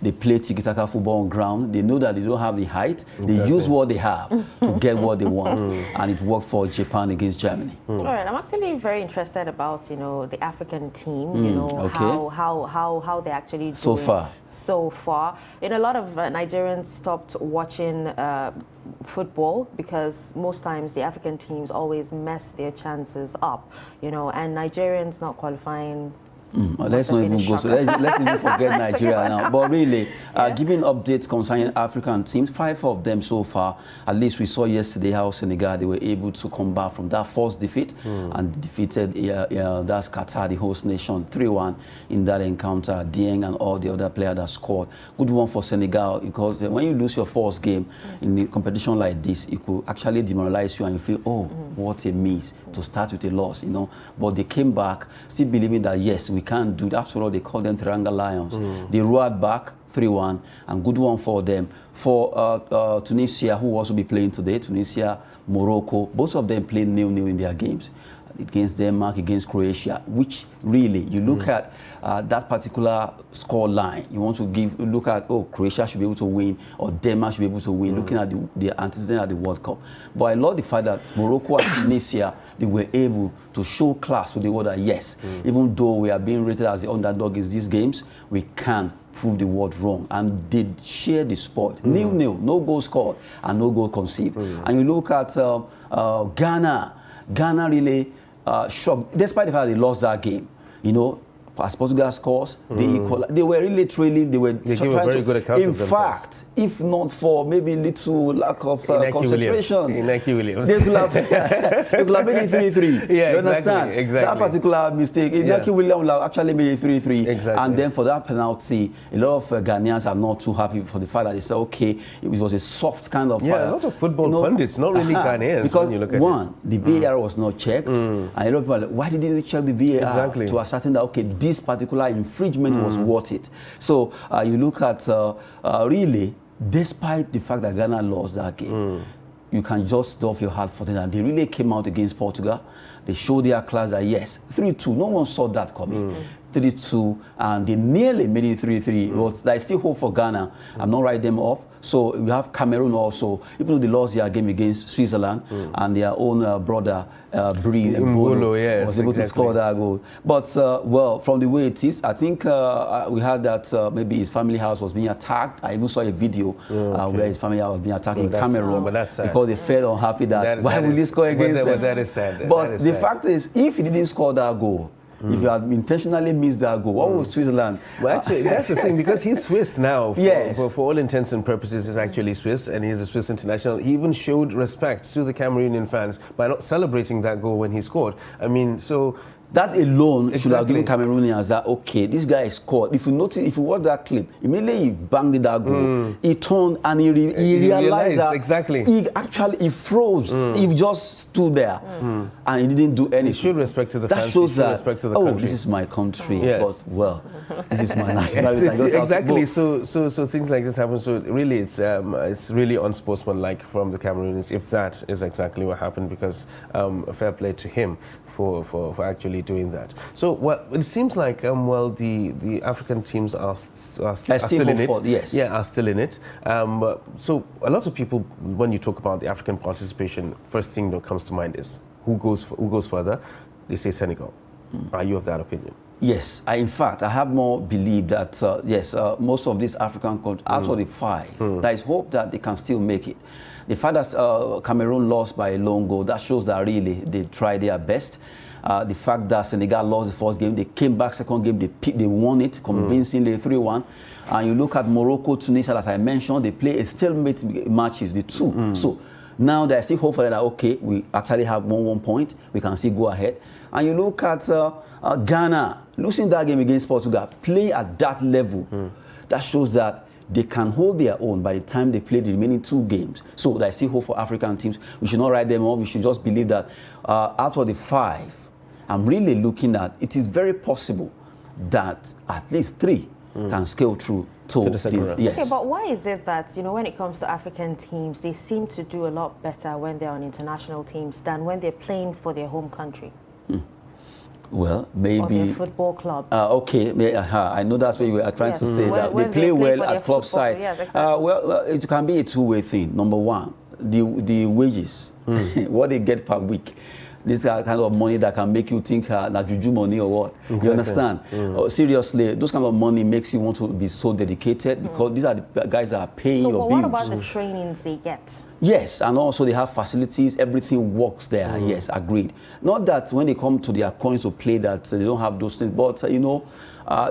They play tiki-taka football on ground. They know that they don't have the height. They use what they have to get what they want. And it worked for Japan against Germany. All right, I'm actually very interested about, the African team, okay. how they actually doing So far. So far. A lot of Nigerians stopped watching football because most times the African teams always mess their chances up, and Nigerians not qualifying. Let's not even go. So let's even forget Nigeria now. But really, giving updates concerning African teams, 5 of them so far. At least we saw yesterday how Senegal, they were able to come back from that first defeat and defeated that's Qatar, the host nation, 3-1 in that encounter. Dieng and all the other players that scored. Good one for Senegal, because when you lose your first game in a competition like this, it could actually demoralize you, and you feel, what a miss to start with a loss, But they came back, still believing that yes, we can do it. After all, they call them Teranga Lions. They roared back 3-1, and good one for them. For Tunisia, who will also be playing today, Tunisia, Morocco, both of them played 0-0 in their games. Against Denmark, against Croatia, which really, you look at that particular score line, you want to look at, Croatia should be able to win, or Denmark should be able to win, looking at the antecedent at the World Cup. But I love the fact that Morocco and Tunisia, they were able to show class to the world that yes, even though we are being rated as the underdog in these games, we can prove the world wrong. And they share the sport. 0-0, no goal scored and no goal conceded. And you look at Ghana really shocked, despite the fact they lost that game. as Portugal scores, they equal. They were really trailing. They gave a very good account in of themselves. fact, if not for maybe little lack of concentration, Inaki Williams. they could have made it 3-3. Yeah, you exactly, understand? exactly. That particular mistake, Inaki Williams would have actually made it 3-3. Exactly. And then for that penalty, a lot of Ghanaians are not too happy for the fact that they say, okay, it was a soft kind of. Yeah, a lot of football pundits, not really Ghanaians, because when you look at one, the VAR was not checked, and a lot of people are like, why didn't you check the VAR Exactly. to ascertain that okay, this particular infringement was worth it? So you look at really, despite the fact that Ghana lost that game, you can just off your heart for them that they really came out against Portugal. They showed their class that yes, 3-2. No one saw that coming. 3-2, and they nearly made it 3-3. But there's still hope for Ghana. I'm not writing them off. So we have Cameroon also, even though they lost their game against Switzerland, and their own brother, Bri Mbolo, yes, was able to score that goal. But, well, from the way it is, I think we heard that maybe his family house was being attacked. I even saw a video where his family house was being attacked in Cameroon but that's sad. because they felt unhappy that why will he score against them? That is sad. But That is the sad. fact is, if he didn't score that goal, if you had intentionally missed that goal, what was Switzerland? Well, actually, that's the thing, because he's Swiss now. Yes. For all intents and purposes, he's actually Swiss, and he's a Swiss international. He even showed respect to the Cameroonian fans by not celebrating that goal when he scored. I mean, so... That alone should have Exactly. given Cameroonians that, okay, this guy scored. If you notice, if you watch that clip, immediately he banged that goal. He turned and he realized that exactly. he froze. He just stood there and he didn't do anything. He showed respect to the that fans. shows he showed that, respect to the oh, country. this is my country, Yes. but, well, this is my nationality. I just have to Exactly. go. So things like this happen. So really, it's really unsportsmanlike from the Cameroonians if that is exactly what happened. Because fair play to him for actually doing that. So well, it seems like the African teams are still in it. Yes. Yeah, are still in it. So a lot of people, when you talk about the African participation, first thing that comes to mind is who goes further. They say Senegal. Are you of that opinion? Yes, in fact, I have more belief that, yes, most of these African countries, out of the five, there is hope that they can still make it. The fact that Cameroon lost by a lone goal, that shows that really they tried their best. The fact that Senegal lost the first game, they came back second game, they won it convincingly 3-1. And you look at Morocco, Tunisia, as I mentioned, they play a stalemate matches, the two. So now there's still hope for that, okay, we actually have 1 point, we can still go ahead. And you look at Ghana, losing that game against Portugal, play at that level, that shows that they can hold their own by the time they play the remaining 2 games. So there's still hope for African teams. We should not write them off. We should just believe that out of the 5, I'm really looking at, it is very possible that at least 3 can scale through to the second round. Yes. Okay, but why is it that, when it comes to African teams, they seem to do a lot better when they're on international teams than when they're playing for their home country Well, or their maybe. football club? Okay, I know that's what you are trying Yes. to say, that When they play well for at their club football, side. yes, exactly. Well, it can be a two-way thing. Number one, the wages, what they get per week. This kind of money that can make you think na juju money or what. Exactly. You understand? Seriously, those kind of money makes you want to be so dedicated because these are the guys that are paying So, your but bills. what about the trainings they get? Yes, and also they have facilities, everything works there. Yes, agreed. Not that when they come to their coins to play that they don't have those things, but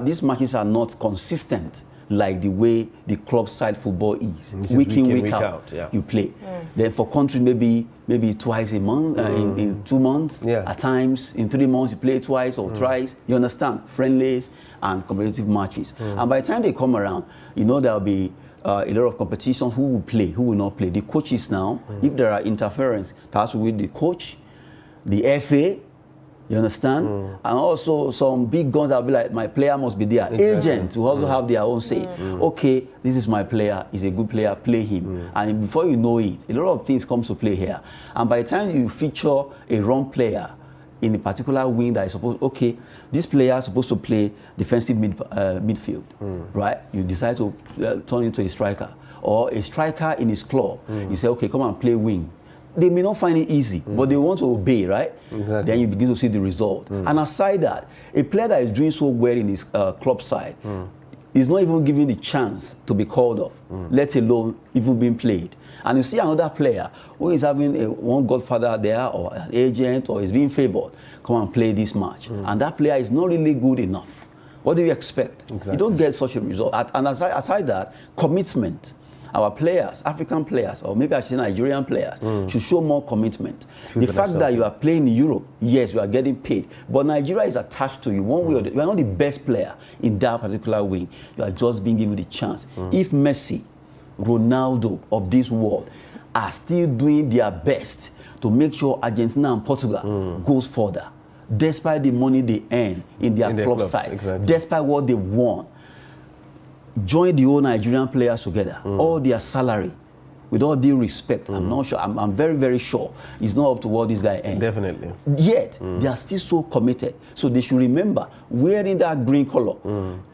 these matches are not consistent like the way the club side football is. Week in, week out, yeah. you play. Then for countries, maybe twice a month, in 2 months. Yeah. At times, in 3 months, you play twice or thrice. You understand? Friendlies and competitive matches. And by the time they come around, there'll be a lot of competition. Who will play? Who will not play? The coaches now, if there are interference, that has to be with the coach, the FA. You understand? And also some big guns that will be like, my player must be there. Exactly. Agents who also have their own say. Okay, this is my player. He's a good player. Play him. And before you know it, a lot of things come to play here. And by the time you feature a wrong player in a particular wing that is supposed, okay, this player is supposed to play defensive midfield, right? You decide to turn into a striker. Or a striker in his club. You say, okay, come and play wing. They may not find it easy, but they want to obey, right? Exactly. Then you begin to see the result. And aside that, a player that is doing so well in his club side is not even given the chance to be called up, let alone even being played. And you see another player who is having one godfather there or an agent or is being favored, come and play this match. And that player is not really good enough What do you expect? Exactly. You don't get such a result. And aside that, commitment. Our players, African players, or maybe I should say Nigerian players, should show more commitment. The fact that you are playing in Europe, yes, you are getting paid, but Nigeria is attached to you one way or the other. You are not the best player in that particular wing. You are just being given the chance. If Messi, Ronaldo of this world are still doing their best to make sure Argentina and Portugal goes further, despite the money they earn in their club side, exactly. despite what they've won, join the whole Nigerian players together, all their salary, with all due respect, I'm not sure, I'm very, very sure it's not up to what this guy earns. Definitely. Yet, they are still so committed. So they should remember, wearing that green color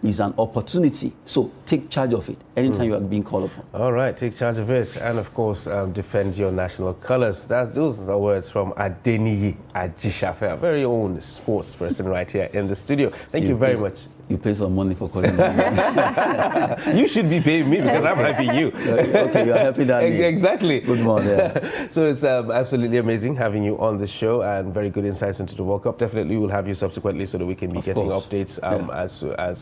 is an opportunity. So take charge of it anytime you are being called upon. All right, take charge of it, and of course, defend your national colors. Those are the words from Adeniyi Ajishafe, our very own sports person right here in the studio. Thank you very much. You pay some money for calling me. You should be paying me because I'm helping you. Okay, you're helping that. Exactly. Good morning. Yeah. So it's absolutely amazing having you on the show and very good insights into the World Cup. Definitely we'll have you subsequently so that we can be getting updates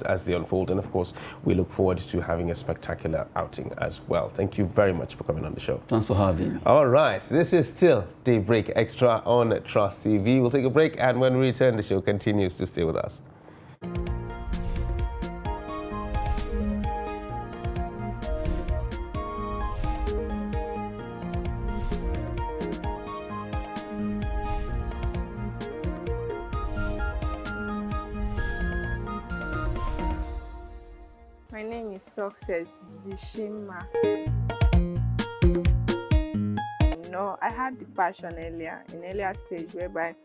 as they unfold. And of course, we look forward to having a spectacular outing as well. Thank you very much for coming on the show. Thanks for having me. All right, this is still Daybreak Extra on Trust TV. We'll take a break, and when we return, the show continues. To stay with us. My name is Success Dishima. No, I had the passion earlier stage, whereby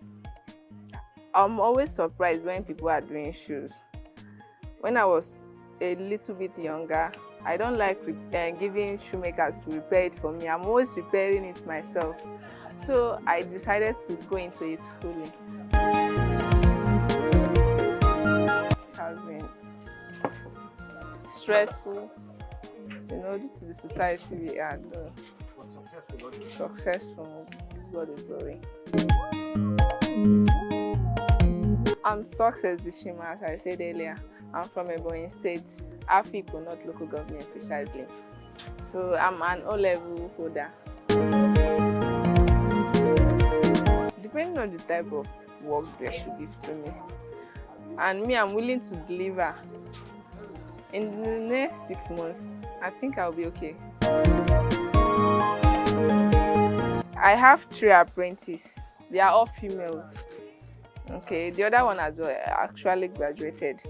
I'm always surprised when people are doing shoes. When I was a little bit younger, I don't like giving shoemakers to repair it for me. I'm always repairing it myself. So I decided to go into it fully. It has been stressful. You know, this is the society we are doing. Successful. God is glory. I'm Success Dishima, as I said earlier. I'm from Ebonyi State, Afikpo, not local government precisely. So I'm an O-level holder. Depending on the type of work they should give to me. And me, I'm willing to deliver. In the next 6 months, I think I'll be okay. I have 3 apprentices. They are all females. Okay, the other one has actually graduated,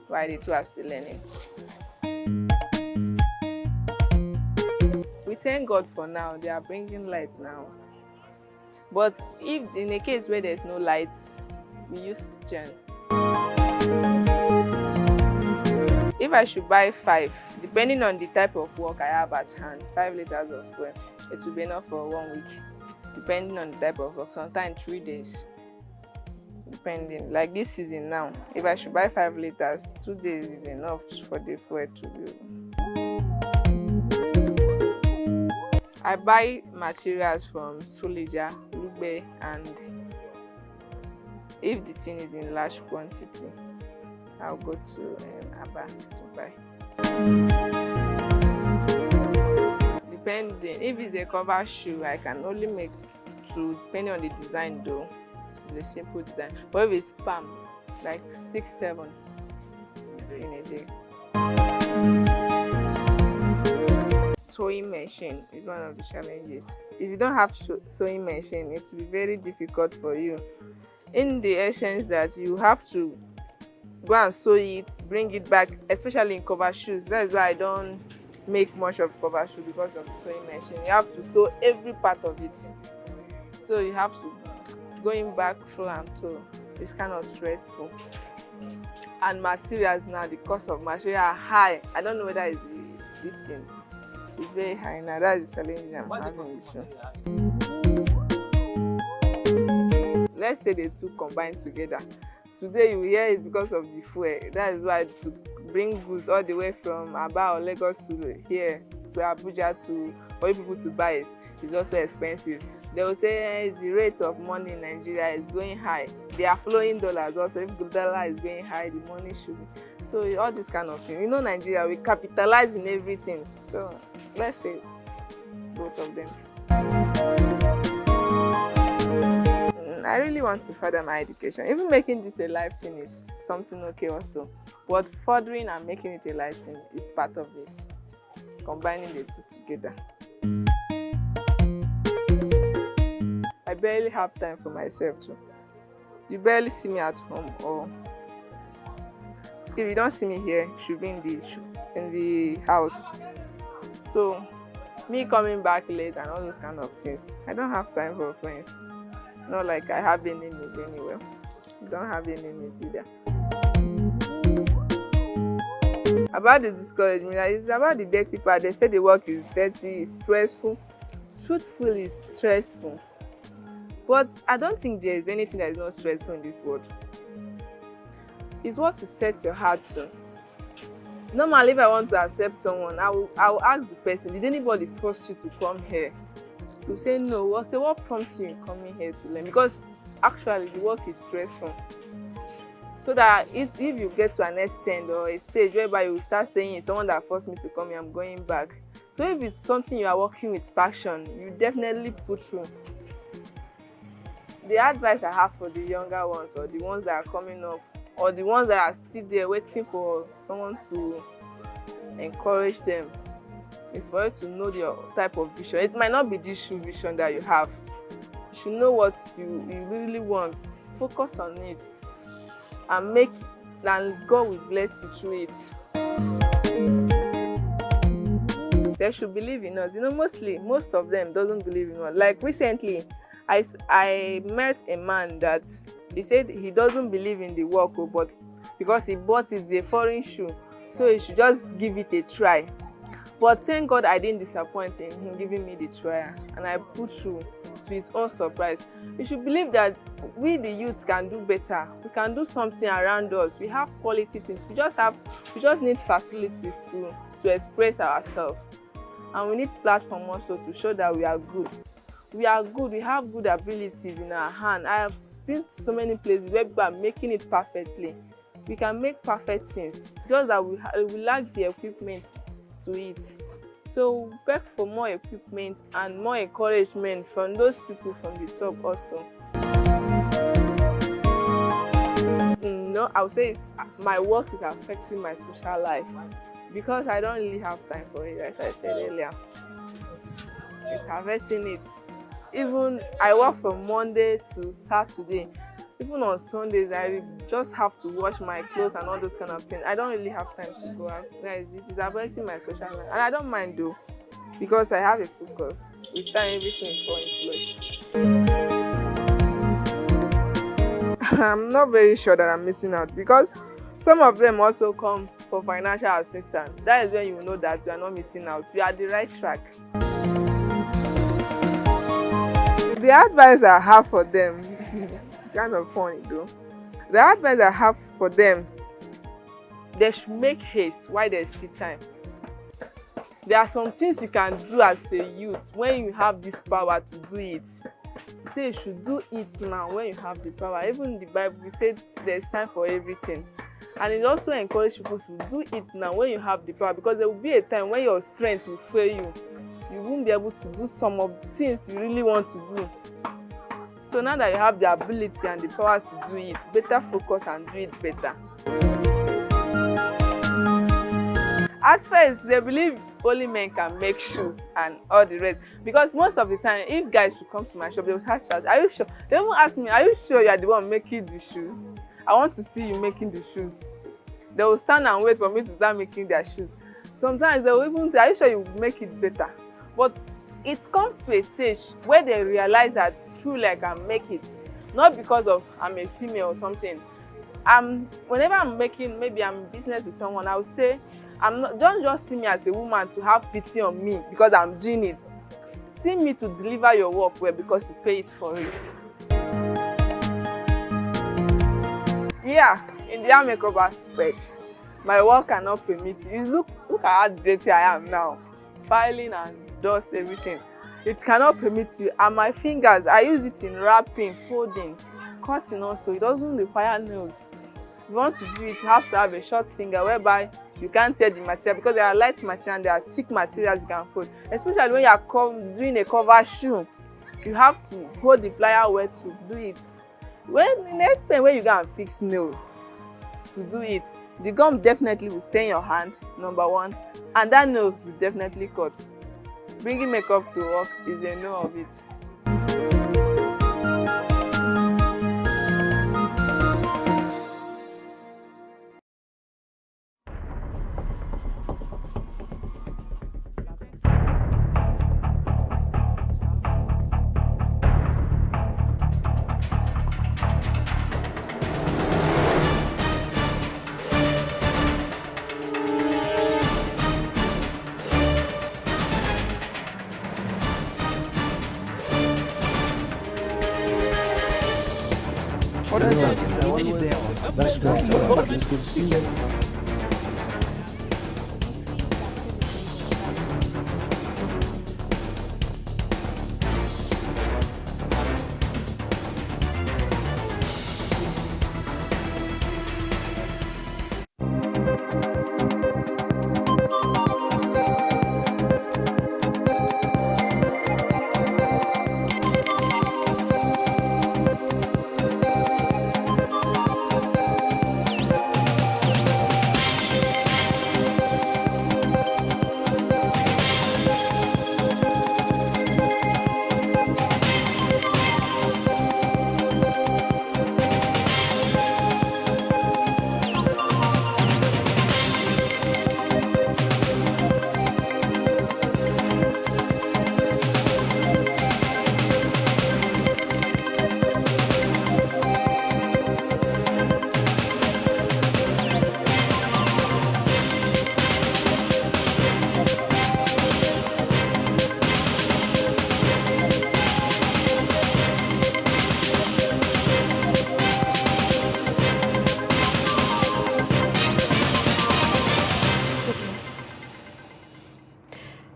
while the 2 are still learning. We thank God for now. They are bringing light now. But if in a case where there's no light, we use gen. If I should buy 5, depending on the type of work I have at hand, 5 liters of fuel, it will be enough for 1 week. Depending on the type of work, sometimes 3 days. Depending, like this season now, if I should buy 5 liters, 2 days is enough for the fuel to be. I buy materials from Suleja, Lugbe, and if the thing is in large quantity, I'll go to Aba to buy. Depending, if it's a cover shoe, I can only make 2, depending on the design though. The simple design. But if it's palm, like 6, 7 in a day. Sewing machine is one of the challenges. If you don't have sewing machine, it will be very difficult for you. In the essence that you have to go and sew it, bring it back, especially in cover shoes. That's why I don't make much of cover shoe, because of the sewing machine. You have to sew every part of it. So you have to going back full and toe. It's kind of stressful. And materials now, the cost of material are high. I don't know whether it's this thing. It's very high now. That's the challenge I'm having this show. Let's say the 2 combined together. Today you hear it's because of the fuel. That is why to bring goods all the way from Aba or Lagos to here to Abuja for you people to buy it is also expensive. They will say the rate of money in Nigeria is going high. They are flowing dollars also. If the dollar is going high, the money should be. So all this kind of thing. Nigeria, we capitalize in everything. So let's say both of them. I really want to further my education. Even making this a life thing is something okay also. But furthering and making it a life thing is part of it. Combining the two together. I barely have time for myself too. You barely see me at home, or if you don't see me here, you should be in the house. So me coming back late and all those kind of things, I don't have time for friends. Not like I have enemies anywhere. I don't have enemies either. About the discouragement, it's about the dirty part. They say the work is dirty, it's stressful. Truthfully, it's stressful. But I don't think there is anything that is not stressful in this world. It's what you set your heart to. Normally, if I want to accept someone, I will ask the person, did anybody force you to come here? You say no. What prompts you in coming here to learn? Because actually the work is stressful. So that if you get to an extent or a stage whereby you start saying it's someone that forced me to come here, I'm going back. So if it's something you are working with passion, you definitely put through. The advice I have for the younger ones, or the ones that are coming up, or the ones that are still there waiting for someone to encourage them, is for you to know your type of vision. It might not be this shoe vision that you have. You should know what you really want. Focus on it and God will bless you through it. They should believe in us. Most of them doesn't believe in us. Like recently, I met a man that he said he doesn't believe in the work, but because he bought the foreign shoe, so he should just give it a try. But thank God I didn't disappoint in him giving me the trial, and I put through to his own surprise. You should believe that we the youth can do better. We can do something around us. We have quality things. We just need facilities to express ourselves. And we need platform also to show that we are good. We are good. We have good abilities in our hand. I have been to so many places where people are making it perfectly. We can make perfect things. Just that we lack the equipment to it. So beg for more equipment and more encouragement from those people from the top also. I would say my work is affecting my social life because I don't really have time for it, as I said earlier. It's affecting it. Even I work from Monday to Saturday. Even on Sundays, I just have to wash my clothes and all those kind of things. I don't really have time to go out. It is affecting my social life. And I don't mind though, because I have a focus. With time, everything falls in place. I'm not very sure that I'm missing out because some of them also come for financial assistance. That is when you know that you are not missing out. You are on the right track. The advice I have for them, kind of funny though. The advice I have for them, they should make haste while there's still time. There are some things you can do as a youth when you have this power to do it. Say you should do it now when you have the power. Even in the Bible, we said there's time for everything. And it also encourages people to do it now when you have the power, because there will be a time when your strength will fail you. You won't be able to do some of the things you really want to do. So now that you have the ability and the power to do it, better focus and do it better. At first, they believe only men can make shoes and all the rest. Because most of the time, if guys should come to my shop, they will start shouting, "Are you sure?" They won't ask me, "Are you sure you are the one making the shoes? I want to see you making the shoes." They will stand and wait for me to start making their shoes. Sometimes they will even say, "Are you sure you make it better?" But it comes to a stage where they realize that truly I can make it. Not because of I'm a female or something. Whenever I'm making, maybe I'm in business with someone, I will say, don't just see me as a woman to have pity on me because I'm doing it. See me to deliver your work well because you pay it for it. Yeah, in the hair makeup aspect, my work cannot permit you. Look at how dirty I am now. Filing and dust, everything. it cannot permit you. And my fingers, I use it in wrapping, folding, cutting also. It doesn't require nails. If you want to do it, you have to have a short finger whereby you can't tear the material, because there are light material and there are thick materials you can fold. Especially when you are doing a cover shoe, you have to hold the plier well to do it. When the next time when you go and fix nails to do it, the gum definitely will stay in your hand, number one, and that nails will definitely cut. Bringing makeup to work is a no of it. That's great. It's good to see you.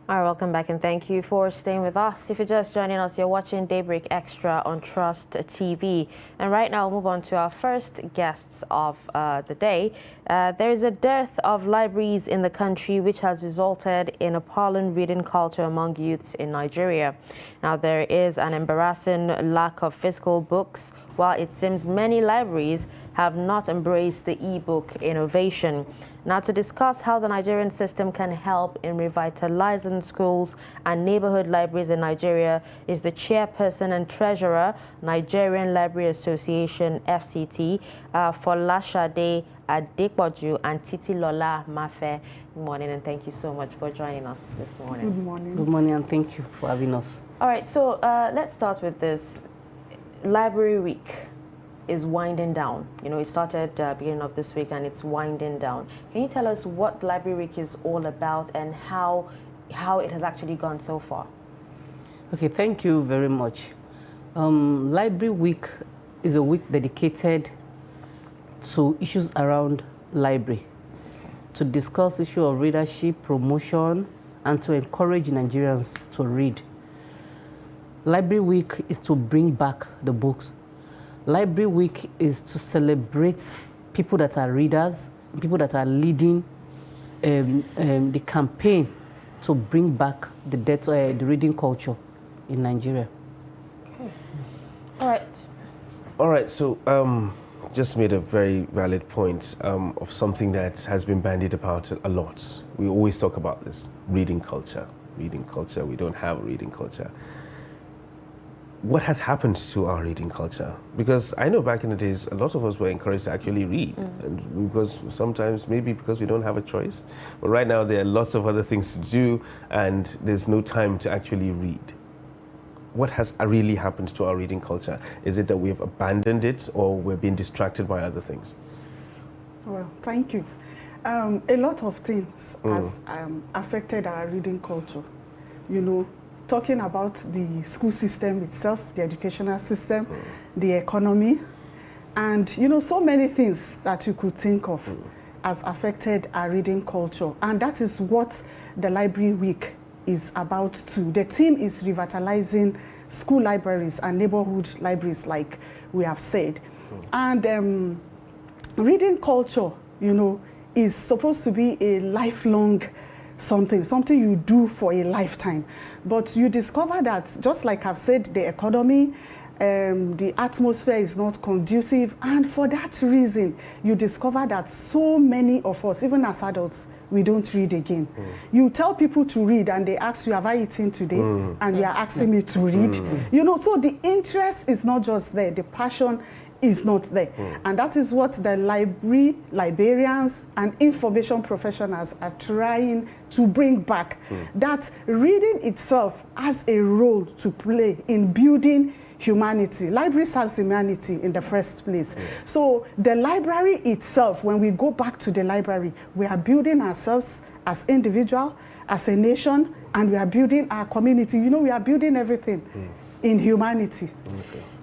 All right, welcome back and thank you for staying with us. If you're just joining us, you're watching Daybreak Extra on Trust TV. And right now, we'll move on to our first guests of the day. There is a dearth of libraries in the country, which has resulted in appalling reading culture among youths in Nigeria. Now, there is an embarrassing lack of physical books, while it seems many libraries have not embraced the e-book innovation. Now, to discuss how the Nigerian system can help in revitalizing schools and neighborhood libraries in Nigeria is the chairperson and treasurer, Nigerian Library Association, FCT, Folashade Adepoju and Titilola Mafe. Good morning and thank you so much for joining us this morning. Good morning. Good morning and thank you for having us. All right, so let's start with this. Library Week is winding down. You know, it started beginning of this week and it's winding down. Can you tell us what Library Week is all about and how it has actually gone so far? Okay, thank you very much. Library Week is a week dedicated to issues around library, to discuss issue of readership, promotion, and to encourage Nigerians to read. Library Week is to bring back the books. Library Week is to celebrate people that are readers, people that are leading the campaign to bring back the reading culture in Nigeria. Okay. All right. All right, so just made a very valid point of something that has been bandied about a lot. We always talk about this, reading culture. Reading culture, we don't have a reading culture. What has happened to our reading culture? Because I know back in the days, a lot of us were encouraged to actually read. And because sometimes, maybe because we don't have a choice. But right now, there are lots of other things to do, and there's no time to actually read. What has really happened to our reading culture? Is it that we've abandoned it, or we're being distracted by other things? Well, thank you. A lot of things has affected our reading culture. You know, talking about the school system itself, the educational system, the economy, and you know, so many things that you could think of has affected our reading culture. And that is what the Library Week is about to. The theme is revitalizing school libraries and neighborhood libraries, like we have said. And reading culture, you know, is supposed to be a lifelong something you do for a lifetime. But you discover that, just like I've said, the economy, the atmosphere is not conducive, and for that reason, you discover that so many of us, even as adults, we don't read again. You tell people to read and they ask you, have I eaten today? And you are asking me to read. You know, so the interest is not just there, the passion is not there. And that is what the librarians and information professionals are trying to bring back. That reading itself has a role to play in building humanity. Library serves humanity in the first place. So the library itself, when we go back to the library, we are building ourselves as individuals, as a nation, and we are building our community. You know, we are building everything in humanity.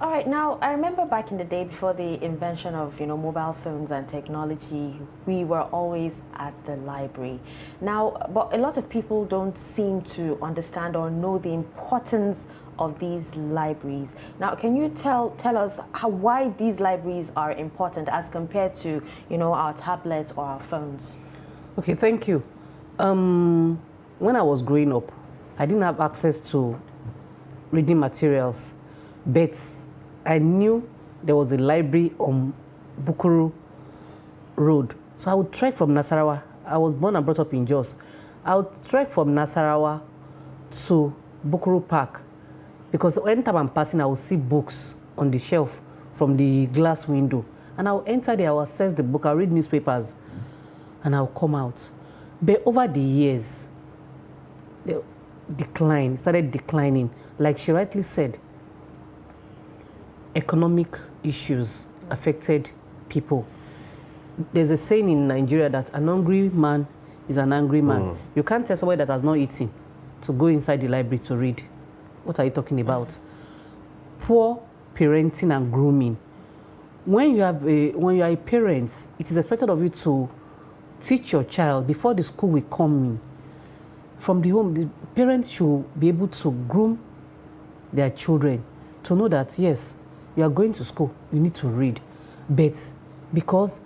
All right, now I remember back in the day before the invention of, you know, mobile phones and technology, we were always at the library. Now, but a lot of people don't seem to understand or know the importance of these libraries. Now, can you tell us why these libraries are important as compared to, you know, our tablets or our phones? Okay, thank you. When I was growing up, I didn't have access to reading materials, but I knew there was a library on Bukuru Road. So I would trek from Nasarawa. I was born and brought up in Jos. I would trek from Nasarawa to Bukuru Park, because anytime I'm passing, I will see books on the shelf from the glass window. And I'll enter there, I'll access the book, I'll read newspapers, and I'll come out. But over the years, the decline started declining. Like she rightly said, economic issues affected people. There's a saying in Nigeria that an hungry man is an angry man. You can't tell somebody that has not eaten to go inside the library to read. What are you talking about? Poor parenting and grooming. When you are a parent, it is expected of you to teach your child before the school will come in. From the home, the parents should be able to groom their children to know that, yes, you are going to school, you need to read. But because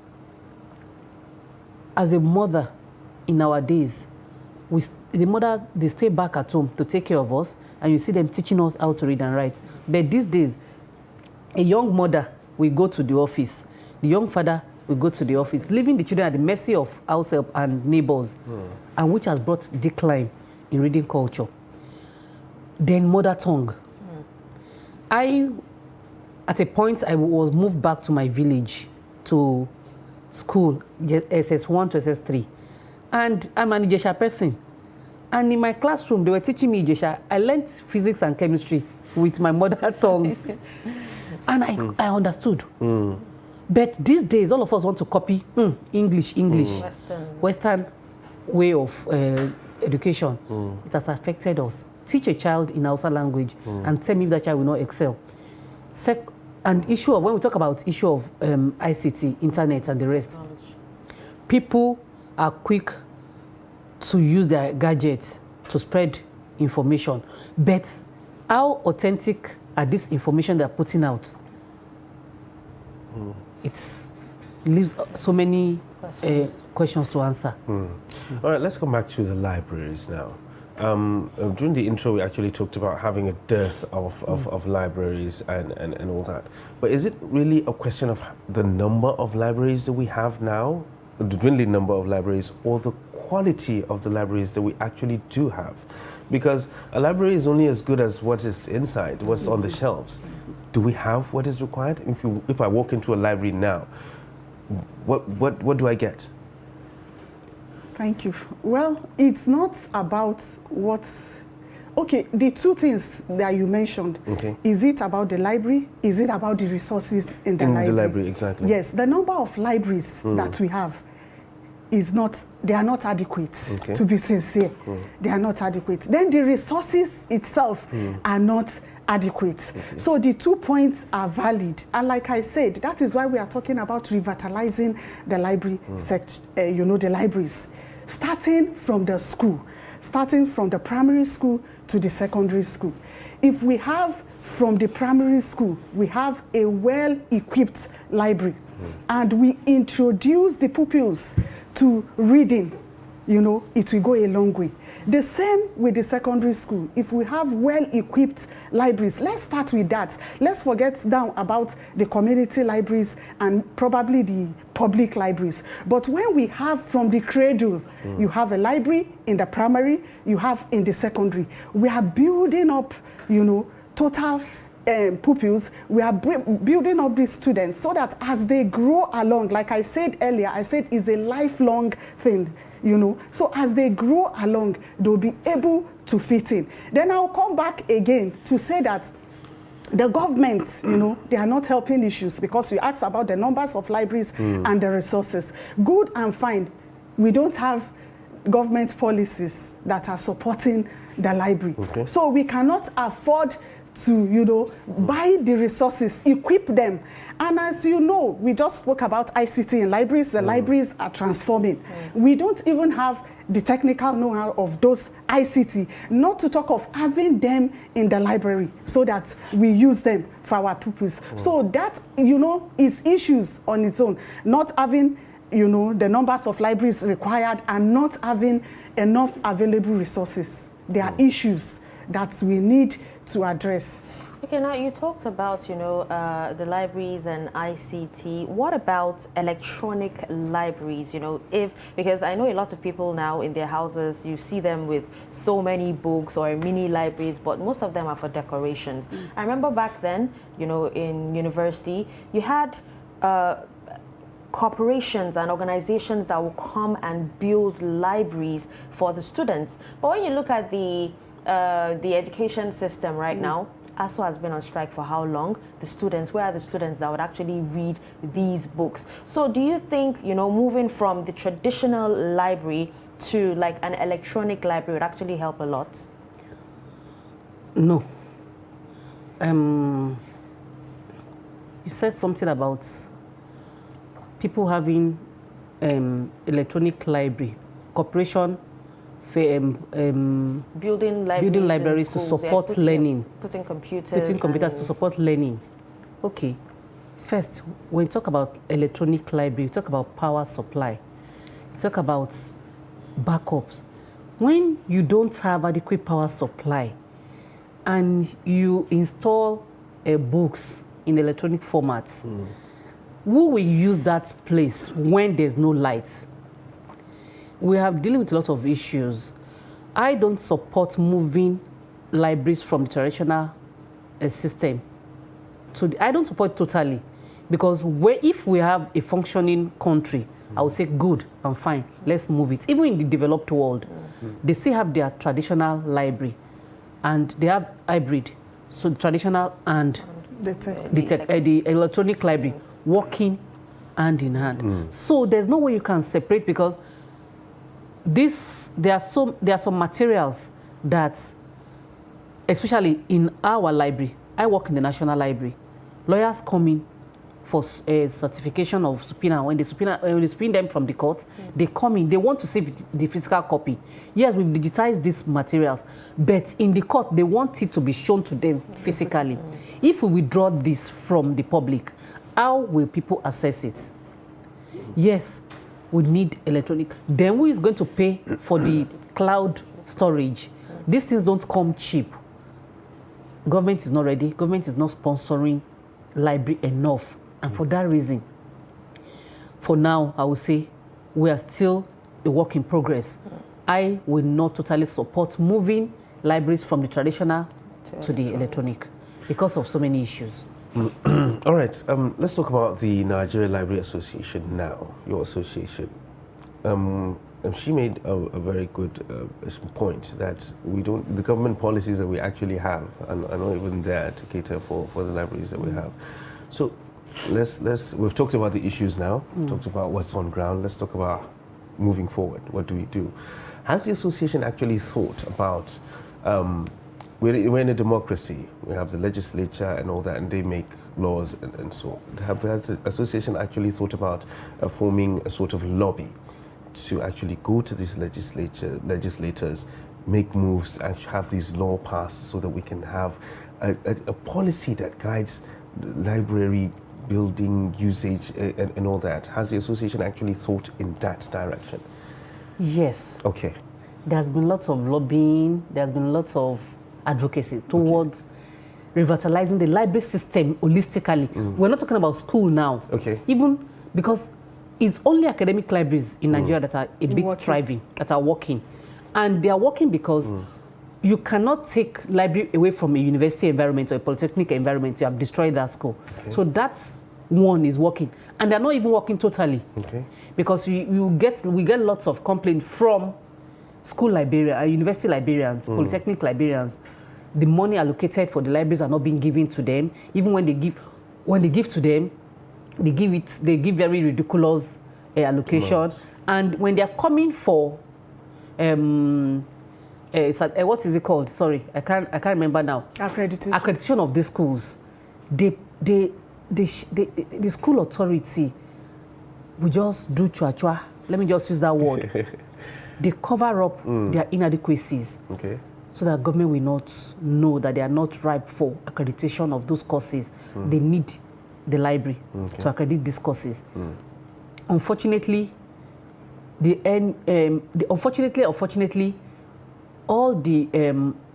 as a mother in our days, the mothers, they stay back at home to take care of us, and you see them teaching us how to read and write. But these days, a young mother will go to the office, the young father will go to the office, leaving the children at the mercy of house help and neighbors, and which has brought decline in reading culture. Then mother tongue. At a point, I was moved back to my village to school, SS1 to SS3. And I'm an Ijesha person. And in my classroom, they were teaching me Ijesha. I learned physics and chemistry with my mother tongue. And I understood. But these days, all of us want to copy English. Western way of education. It has affected us. Teach a child in Hausa language and tell me if that child will not excel. And issue of, when we talk about issue of ICT, internet and the rest, people are quick to use their gadgets to spread information. But how authentic are this information they're putting out? It leaves so many questions to answer. All right, let's come back to the libraries now. During the intro, we actually talked about having a dearth of libraries and all that. But is it really a question of the number of libraries that we have now, the dwindling number of libraries, or the quality of the libraries that we actually do have? Because a library is only as good as what is inside, what's on the shelves. Do we have what is required? If I walk into a library now, what do I get? Thank you. Well, it's not about what... Okay, the two things that you mentioned, is it about the library? Is it about the resources in the library? In the library, exactly. Yes, the number of libraries that we have is not, they are not adequate, to be sincere. They are not adequate. Then the resources itself are not adequate. So the 2 points are valid. And like I said, that is why we are talking about revitalizing the library sector, the libraries. starting from the school, starting from the primary school to the secondary school. If we have from the primary school, we have a well-equipped library, and we introduce the pupils to reading, you know, it will go a long way. The same with the secondary school. If we have well-equipped libraries, let's start with that. Let's forget now about the community libraries and probably the public libraries. But when we have from the cradle, you have a library in the primary, you have in the secondary. We are building up, you know, total pupils. We are building up these students so that as they grow along, like I said earlier, I said it's a lifelong thing. You know, so as they grow along, they'll be able to fit in. Then I'll come back again to say that the government, you know, they are not helping issues, because you asked about the numbers of libraries and the resources. Good and fine. We don't have government policies that are supporting the library. Okay. So we cannot afford to, you know, buy the resources, equip them. And as you know, we just spoke about ICT in libraries. The libraries are transforming. We don't even have the technical know-how of those ICT, not to talk of having them in the library so that we use them for our purpose. So that, you know, is issues on its own. Not having, you know, the numbers of libraries required and not having enough available resources. There are issues that we need to address. Okay, now you talked about, you know, the libraries and ICT. What about electronic libraries? You know, because I know a lot of people now in their houses, you see them with so many books or mini libraries, but most of them are for decorations. I remember back then, you know, in university, you had corporations and organizations that will come and build libraries for the students. But when you look at the education system right now, ASU has been on strike for how long? The students, where are the students that would actually read these books? So do you think, you know, moving from the traditional library to like an electronic library would actually help a lot? No. You said something about people having electronic library, corporation, building libraries to support learning. Putting computers to support learning. Okay. First, when you talk about electronic library, you talk about power supply. You talk about backups. When you don't have adequate power supply and you install books in electronic formats, who will use that place when there's no lights? We have dealing with a lot of issues. I don't support moving libraries from the traditional system. So I don't support it totally, because if we have a functioning country, I would say good and fine, let's move it. Even in the developed world, they still have their traditional library, and they have hybrid, so traditional and the electronic library working hand in hand. So there's no way you can separate, because there are some materials that, especially in our library, I work in the National Library, lawyers come in for a certification of subpoena. When they subpoena them from the court, they come in, they want to see the physical copy. Yes, we've digitized these materials, but in the court, they want it to be shown to them physically. If we withdraw this from the public, how will people access it? Yes, we need electronic. Then who is going to pay for the cloud storage? These things don't come cheap. Government is not ready. Government is not sponsoring library enough. And for that reason, for now, I would say we are still a work in progress. I will not totally support moving libraries from the traditional to the electronic because of so many issues. All right, let's talk about the Nigeria Library Association now, your association. She made a very good point that the government policies that we actually have are not even there to cater for the libraries that we have. So we've talked about the issues now, talked about what's on ground, let's talk about moving forward. What do we do? Has the association actually thought about we're in a democracy. We have the legislature and all that, and they make laws and so. Has the association actually thought about forming a sort of lobby to actually go to these legislators, make moves to actually have these law passed so that we can have a policy that guides library building usage and all that? Has the association actually thought in that direction? Yes. Okay. There's been lots of lobbying, there's been lots of advocacy towards revitalizing the library system holistically. We're not talking about school now. Okay. Even because it's only academic libraries in Nigeria that are a bit thriving, that are working. And they are working because you cannot take library away from a university environment or a polytechnic environment. You have destroyed that school. Okay. So that's one is working. And they're not even working totally. Okay. Because we get lots of complaints from school librarians, university librarians, polytechnic librarians. The money allocated for the libraries are not being given to them. Even when they give to them, they give very ridiculous allocation. And when they are coming for what is it called? Sorry, I can't remember now. Accreditation of these schools. The school authority will just do chua-chua. Let me just use that word. They cover up their inadequacies. Okay. So that government will not know that they are not ripe for accreditation of those courses. They need the library to accredit these courses. Unfortunately, unfortunately, all the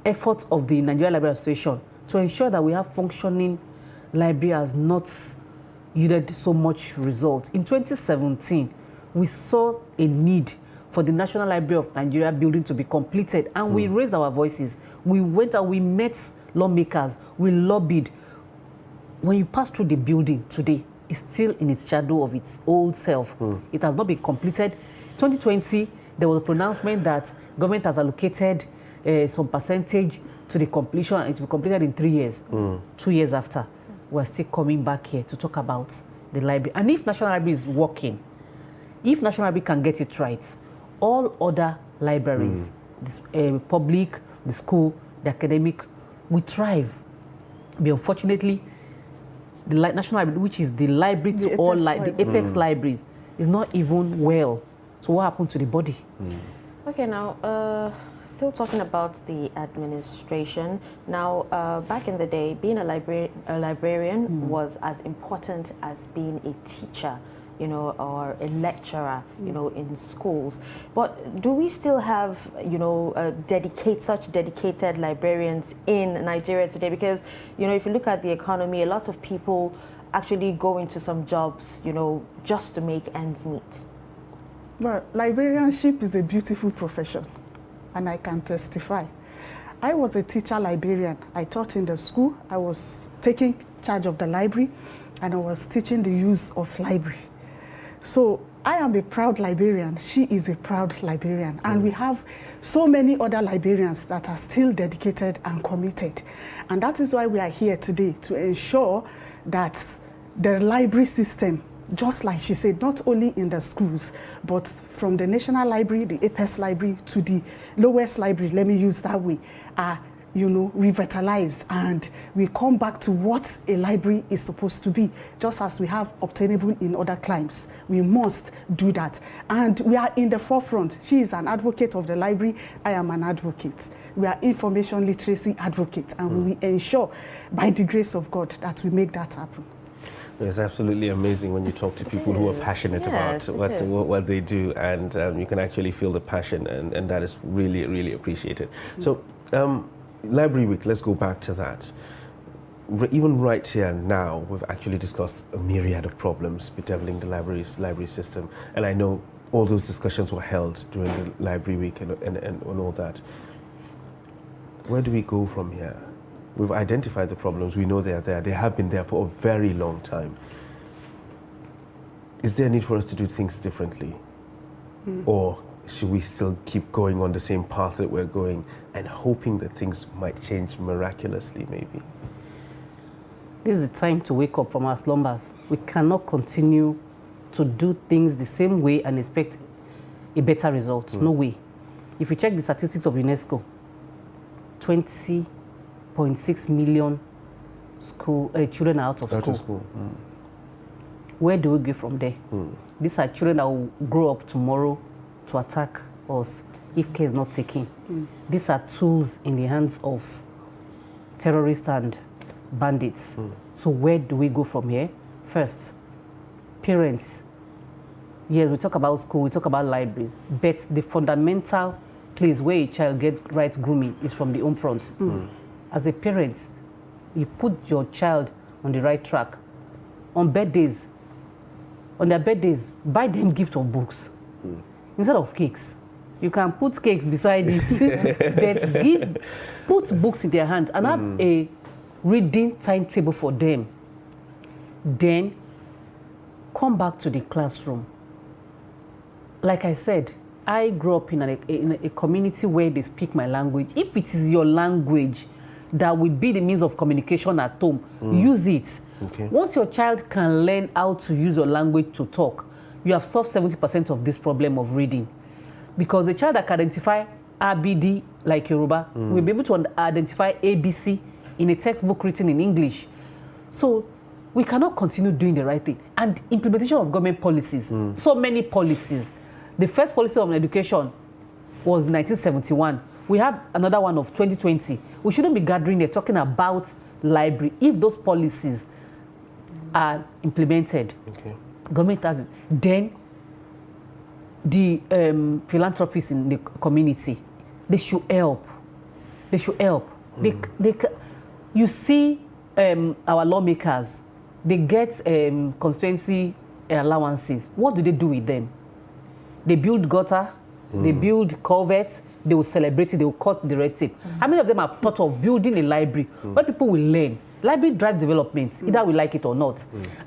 efforts of the Nigerian Library Association to ensure that we have functioning library has not yielded so much results. In 2017, we saw a need for the National Library of Nigeria building to be completed, and we raised our voices. We went out, we met lawmakers, we lobbied. When you pass through the building today, it's still in its shadow of its old self. It has not been completed. 2020, there was a pronouncement that government has allocated some percentage to the completion, and it will be completed in 3 years. 2 years after, we're still coming back here to talk about the library. And if National Library is working, if National Library can get it right, all other libraries, the public, the school, the academic, will thrive. But unfortunately, the National Library, which is the library to all, the apex libraries, is not even well. So what happened to the body? Okay, now, still talking about the administration. Now, back in the day, being a librarian was as important as being a teacher, you know, or a lecturer, you know, in schools. But do we still have, you know, such dedicated librarians in Nigeria today? Because, you know, if you look at the economy, a lot of people actually go into some jobs, you know, just to make ends meet. Well, librarianship is a beautiful profession, and I can testify. I was a teacher librarian. I taught in the school. I was taking charge of the library, and I was teaching the use of library. So I am a proud librarian. She is a proud librarian. And we have so many other librarians that are still dedicated and committed. And that is why we are here today, to ensure that the library system, just like she said, not only in the schools, but from the National Library, the Apex Library, to the lowest library, let me use that way, are, you know, revitalized, and we come back to what a library is supposed to be. Just as we have obtainable in other climes, we must do that. And we are in the forefront. She is an advocate of the library. I am an advocate. We are information literacy advocates, and we will ensure, by the grace of God, that we make that happen. It's absolutely amazing when you talk to people who are passionate about what they do, and you can actually feel the passion, and that is really, really appreciated. So, Library Week, let's go back to that. Even right here now, we've actually discussed a myriad of problems bedeviling the library system, and I know all those discussions were held during the Library Week and all that. Where do we go from here? We've identified the problems. We know they are there. They have been there for a very long time. Is there a need for us to do things differently? Or should we still keep going on the same path that we're going and hoping that things might change miraculously, maybe? This is the time to wake up from our slumbers. We cannot continue to do things the same way and expect a better result. No way. If you check the statistics of UNESCO, 20.6 million children are out of school. Where do we go from there? These are children that will grow up tomorrow to attack us if care is not taken. These are tools in the hands of terrorists and bandits. So where do we go from here? First, parents. Yes, we talk about school, we talk about libraries, but the fundamental place where a child gets right grooming is from the home front. As a parent, you put your child on the right track. On birthdays, on their birthdays, buy them gift of books instead of cakes. You can put cakes beside it, but put books in their hands and have a reading timetable for them. Then come back to the classroom. Like I said, I grew up in a community where they speak my language. If it is your language that will be the means of communication at home, use it. Okay. Once your child can learn how to use your language to talk, you have solved 70% of this problem of reading. Because the child that can identify ABD like Yoruba will be able to identify ABC in a textbook written in English. So we cannot continue doing the right thing. And implementation of government policies, so many policies. The first policy on education was 1971. We have another one of 2020. We shouldn't be gathering there talking about library if those policies are implemented. Okay. Government has it. Then the philanthropists in the community, they should help. They should help. You see our lawmakers, they get constituency allowances. What do they do with them? They build gutter, they build culverts, they will celebrate it, they will cut the red tape. How many of them are thought of building a library where people will learn? Library drives development, either we like it or not.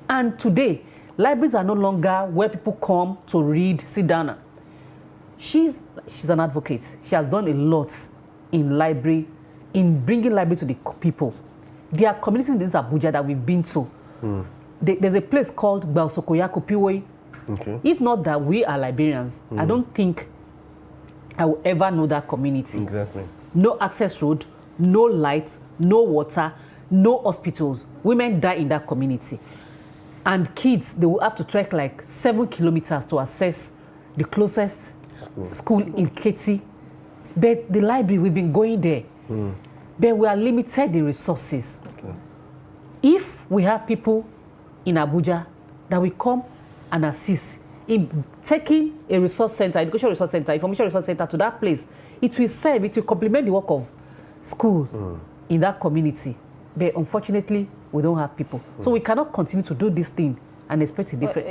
And today, libraries are no longer where people come to read, sit down. She's an advocate. She has done a lot in library, in bringing library to the people. There are communities in this Abuja that we've been to. There's a place called Balsokoyako Piwoi. Okay. If not that we are librarians, I don't think I will ever know that community. Exactly. No access road, no lights, no water, no hospitals. Women die in that community. And kids, they will have to trek like 7 kilometers to access the closest school in Keti. But the library, we've been going there. But we are limited in resources. Okay. If we have people in Abuja that will come and assist in taking a resource center, education resource center, information resource center to that place, it will serve, it will complement the work of schools in that community. But unfortunately, we don't have people. So we cannot continue to do this thing and expect a different...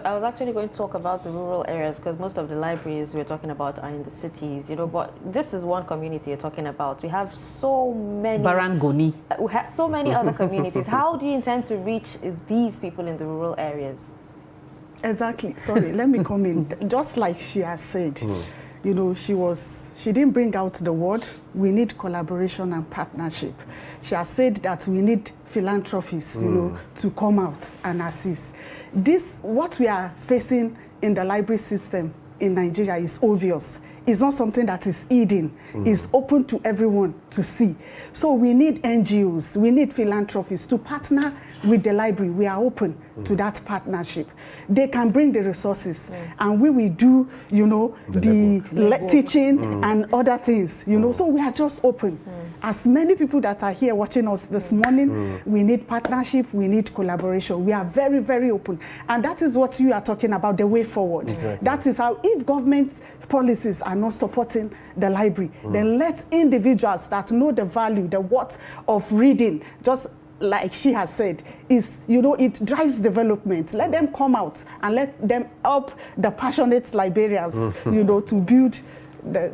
I was actually going to talk about the rural areas because most of the libraries we're talking about are in the cities, you know, but this is one community you're talking about. We have so many... Barangoni. We have so many other communities. How do you intend to reach these people in the rural areas? Exactly. Sorry, let me come in. Just like she has said, you know, she didn't bring out the word, we need collaboration and partnership. She has said that we need philanthropists, you know, to come out and assist. What we are facing in the library system in Nigeria is obvious. It's not something that is hidden. It's open to everyone to see. So we need NGOs, we need philanthropists to partner with the library. We are open to that partnership. They can bring the resources and we will do, you know, the teaching and other things, you know. So we are just open. As many people that are here watching us this morning, we need partnership, we need collaboration. We are very, very open. And that is what you are talking about, the way forward. Exactly. That is how, if government policies are not supporting the library, then let individuals that know the value, the worth of reading, just like she has said, is, you know, it drives development. Let them come out and let them help the passionate librarians, you know, to build the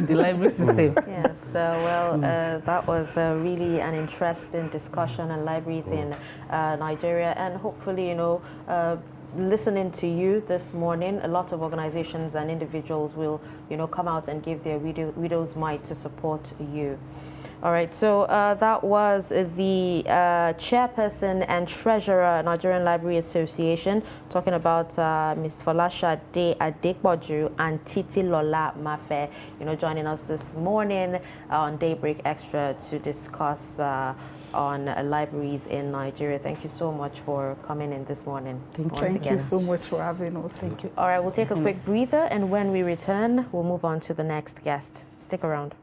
library system. Yes, that was really an interesting discussion on libraries in Nigeria, and hopefully, you know, listening to you this morning, a lot of organizations and individuals will, you know, come out and give their widow's mite to support you. All right, so that was the chairperson and treasurer, Nigerian Library Association, talking about Ms. Folashade Adekboju and Titi Lola Mafe, joining us this morning on Daybreak Extra to discuss on libraries in Nigeria. Thank you so much for coming in this morning. Thank you so much for having us. Thank you. All right, we'll take a quick breather, and when we return, we'll move on to the next guest. Stick around.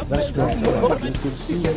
That's great. It's good to see you.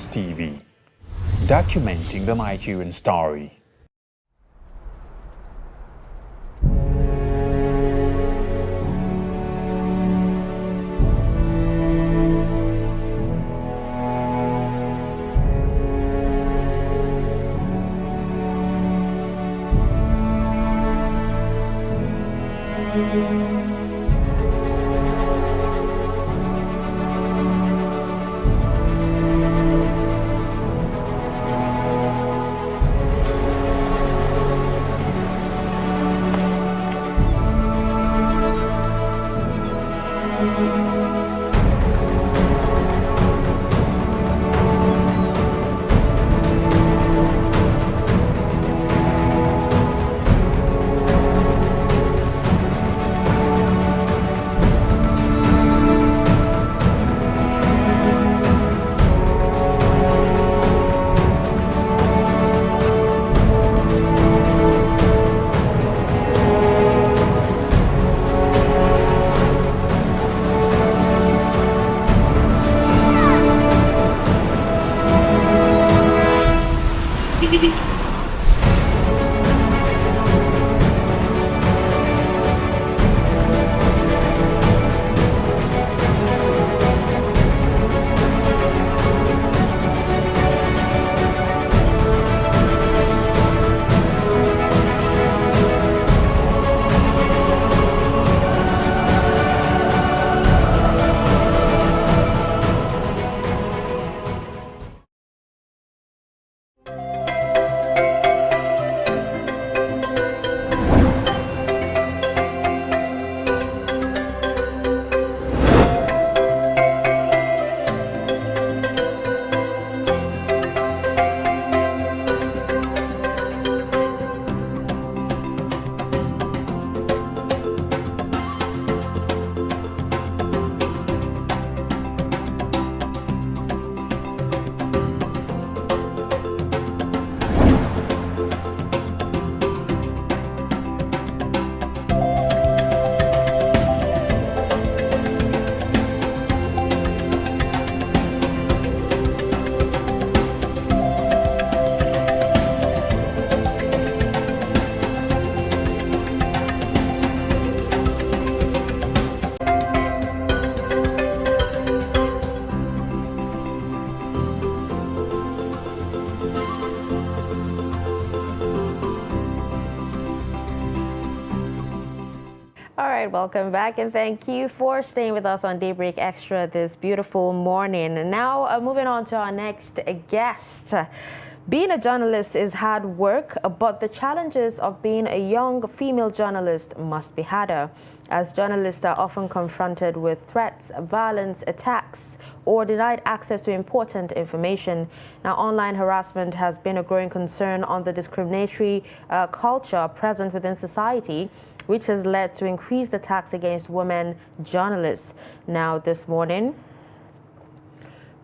Trust TV, documenting the Nigerian story. Welcome back, and thank you for staying with us on Daybreak Extra this beautiful morning. And now moving on to our next guest. Being a journalist is hard work, but the challenges of being a young female journalist must be harder, as journalists are often confronted with threats, violence, attacks, or denied access to important information. Now, online harassment has been a growing concern on the discriminatory culture present within society, which has led to increased attacks against women journalists. Now, this morning,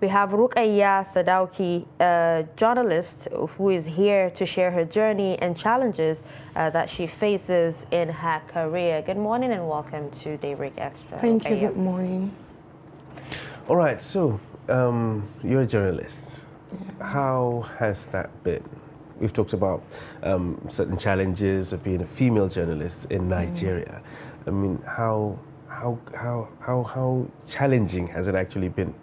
we have Rukaya Sadauki, a journalist who is here to share her journey and challenges that she faces in her career. Good morning and welcome to Daybreak Extra. Thank you. Good morning. All right, so you're a journalist. Yeah. How has that been? We've talked about certain challenges of being a female journalist in Nigeria. I mean, how challenging has it actually been?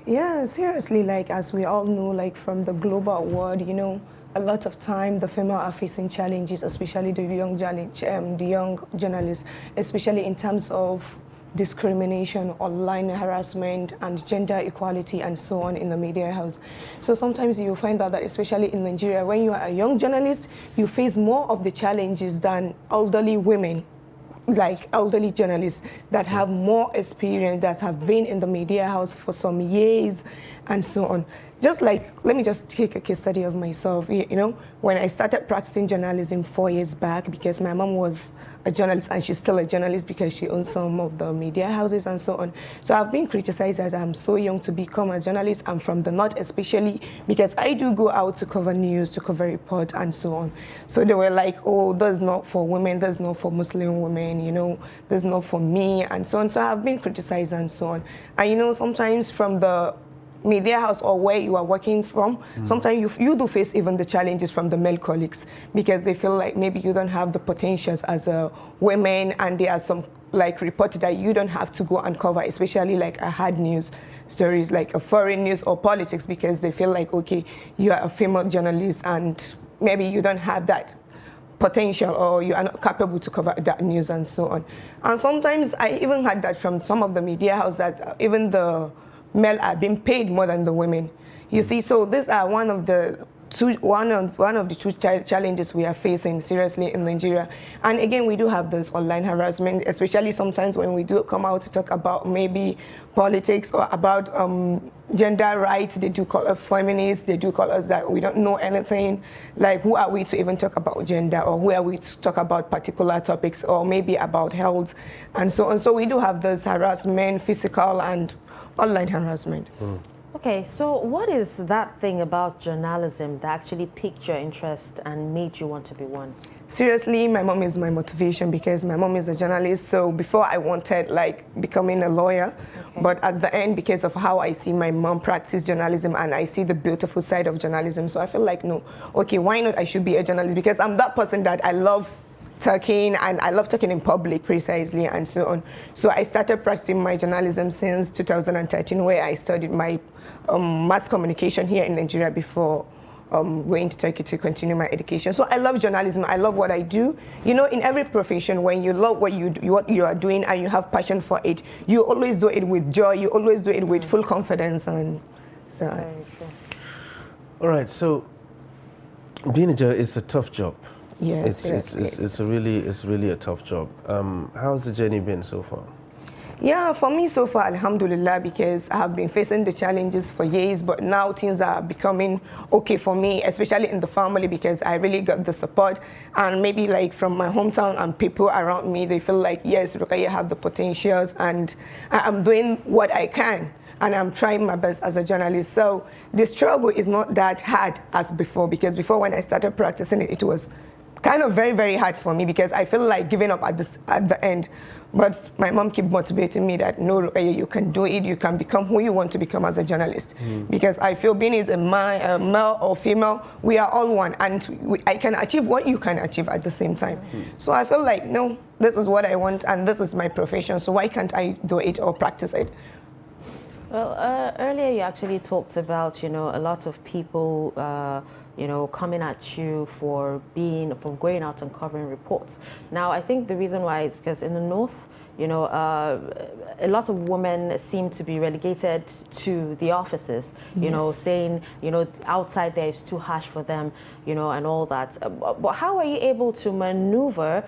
Yeah, seriously, like as we all know, like from the global world, you know, a lot of time the female are facing challenges, especially the young journalists, especially in terms of discrimination, online harassment, and gender equality, and so on in the media house. So sometimes you find that especially in Nigeria, when you are a young journalist, you face more of the challenges than elderly women, like elderly journalists that have more experience, that have been in the media house for some years, and so on. Just like, let me just take a case study of myself. You know, when I started practicing journalism 4 years back, because my mom was a journalist and she's still a journalist because she owns some of the media houses and so on. So I've been criticized that I'm so young to become a journalist. I'm from the north, especially because I do go out to cover news, to cover reports, and so on. So they were like, oh, that's not for women, that's not for Muslim women, you know, that's not for me, and so on. So I've been criticized and so on. And you know, sometimes from the media house or where you are working from, sometimes you do face even the challenges from the male colleagues because they feel like maybe you don't have the potentials as a woman, and there are some like report that you don't have to go and cover, especially like a hard news stories like a foreign news or politics, because they feel like, okay, you are a female journalist and maybe you don't have that potential or you are not capable to cover that news and so on. And sometimes I even had that from some of the media houses that even the male are being paid more than the women. You see, so these are one of the two challenges we are facing seriously in Nigeria. And again, we do have this online harassment, especially sometimes when we do come out to talk about maybe politics or about gender rights. They do call us feminists, they do call us that we don't know anything. Like, who are we to even talk about gender, or who are we to talk about particular topics, or maybe about health and so on. So we do have this harassment, physical and online harassment. Okay, so what is that thing about journalism that actually piqued your interest and made you want to be one? Seriously, my mom is my motivation because my mom is a journalist. So before I wanted like becoming a lawyer, but at the end, because of how I see my mom practice journalism and I see the beautiful side of journalism, so I feel like, no, okay, why not I should be a journalist, because I'm that person that I love talking and I love talking in public precisely and so on. So I started practicing my journalism since 2013, where I studied my mass communication here in Nigeria before going to Turkey to continue my education. So I love journalism. I love what I do. You know, in every profession, when you love what you are doing and you have passion for it, you always do it with joy. You always do it with full confidence, and so. All right. So being a journalist is a tough job. Yes, it's really a tough job. How's the journey been so far? Yeah, for me so far, alhamdulillah, because I have been facing the challenges for years, but now things are becoming okay for me, especially in the family, because I really got the support. And maybe like from my hometown and people around me, they feel like, yes, Rukaya have the potentials and I'm doing what I can. And I'm trying my best as a journalist. So the struggle is not that hard as before, because before when I started practicing it, it was kind of very, very hard for me because I feel like giving up at the end. But my mom kept motivating me that, no, you can do it, you can become who you want to become as a journalist. Because I feel being it a male or female, we are all one, and I can achieve what you can achieve at the same time. So I feel like, no, this is what I want and this is my profession, so why can't I do it or practice it? Well, earlier you actually talked about, a lot of people coming at you for going out and covering reports. Now, I think the reason why is because in the North, a lot of women seem to be relegated to the offices, saying, outside there is too harsh for them, and all that. But how are you able to maneuver,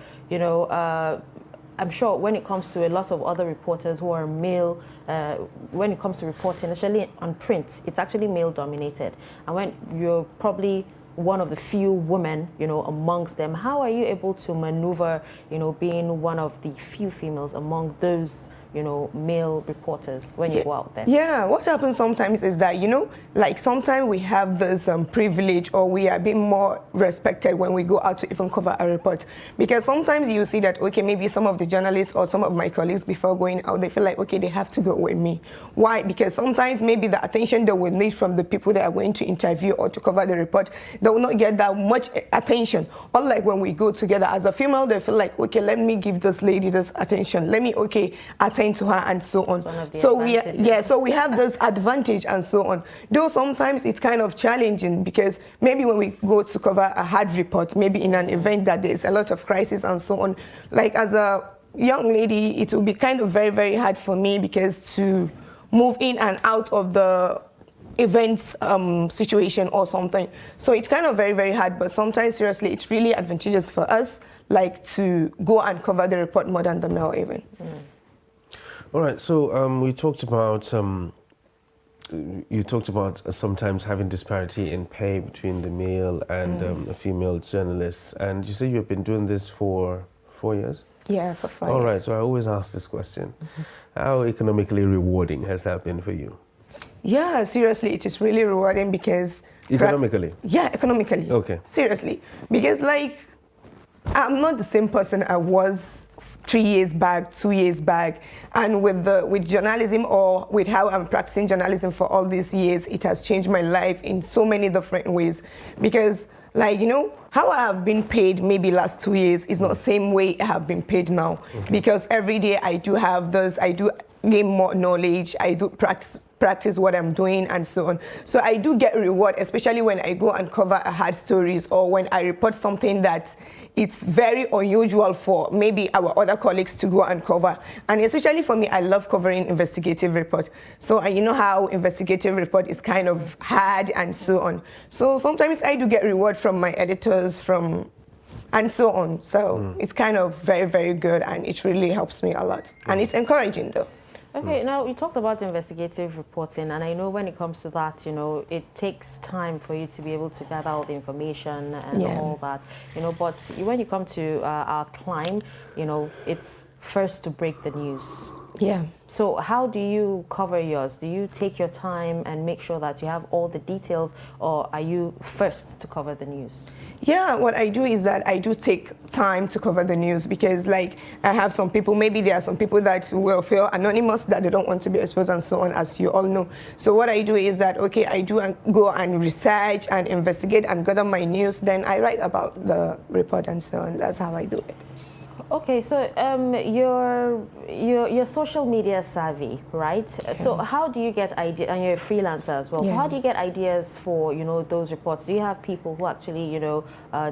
I'm sure when it comes to a lot of other reporters who are male, when it comes to reporting, especially on print, it's actually male dominated. And when you're probably one of the few women, amongst them, how are you able to maneuver, being one of the few females among those, male reporters when you go out there? Yeah, what happens sometimes is that, like sometimes we have this privilege, or we are being more respected when we go out to even cover a report. Because sometimes you see that, okay, maybe some of the journalists or some of my colleagues before going out, they feel like, okay, they have to go with me. Why? Because sometimes maybe the attention they will need from the people that are going to interview or to cover the report, they will not get that much attention. Unlike when we go together as a female, they feel like, okay, let me give this lady this attention. Let me, attend to her and so on. So we have this advantage and so on. Though sometimes it's kind of challenging, because maybe when we go to cover a hard report, maybe in an event that there's a lot of crisis and so on, like as a young lady, it will be kind of very, very hard for me, because to move in and out of the events situation or something. So it's kind of very, very hard, but sometimes seriously it's really advantageous for us, like to go and cover the report more than the male even. All right, so we talked about sometimes having disparity in pay between the male and a female journalists, and you say you've been doing this for 4 years? Yeah, for 5 years. All right, so I always ask this question. How economically rewarding has that been for you? Yeah, seriously, it is really rewarding because... Economically? Yeah, economically. Okay. Seriously. Because, like, I'm not the same person I was 3 years back, 2 years back, and with journalism, or with how I'm practicing journalism for all these years, it has changed my life in so many different ways. Because, like, you know, how I have been paid maybe last 2 years is not the same way I have been paid now. Because every day I do have this, I do gain more knowledge, I do practice what I'm doing and so on. So I do get reward, especially when I go and cover a hard stories, or when I report something that it's very unusual for maybe our other colleagues to go and cover. And especially for me, I love covering investigative report. So you know how investigative report is kind of hard and so on. So sometimes I do get reward from my editors, and so on. So it's kind of very, very good, and it really helps me a lot. And it's encouraging though. Okay, now you talked about investigative reporting, and I know when it comes to that, you know, it takes time for you to be able to gather all the information and all that, you know, but when you come to our climb, you know, it's first to break the news. Yeah. So how do you cover yours? Do you take your time and make sure that you have all the details, or are you first to cover the news? Yeah, what I do is that I do take time to cover the news, because like I have some people, maybe there are some people that will feel anonymous, that they don't want to be exposed and so on, as you all know. So what I do is that, okay, I do go and research and investigate and gather my news, then I write about the report and so on. That's how I do it. Okay, so you're social media savvy, right? So how do you get ideas, and you're a freelancer as well, so how do you get ideas for, you know, those reports? Do you have people who actually, you know,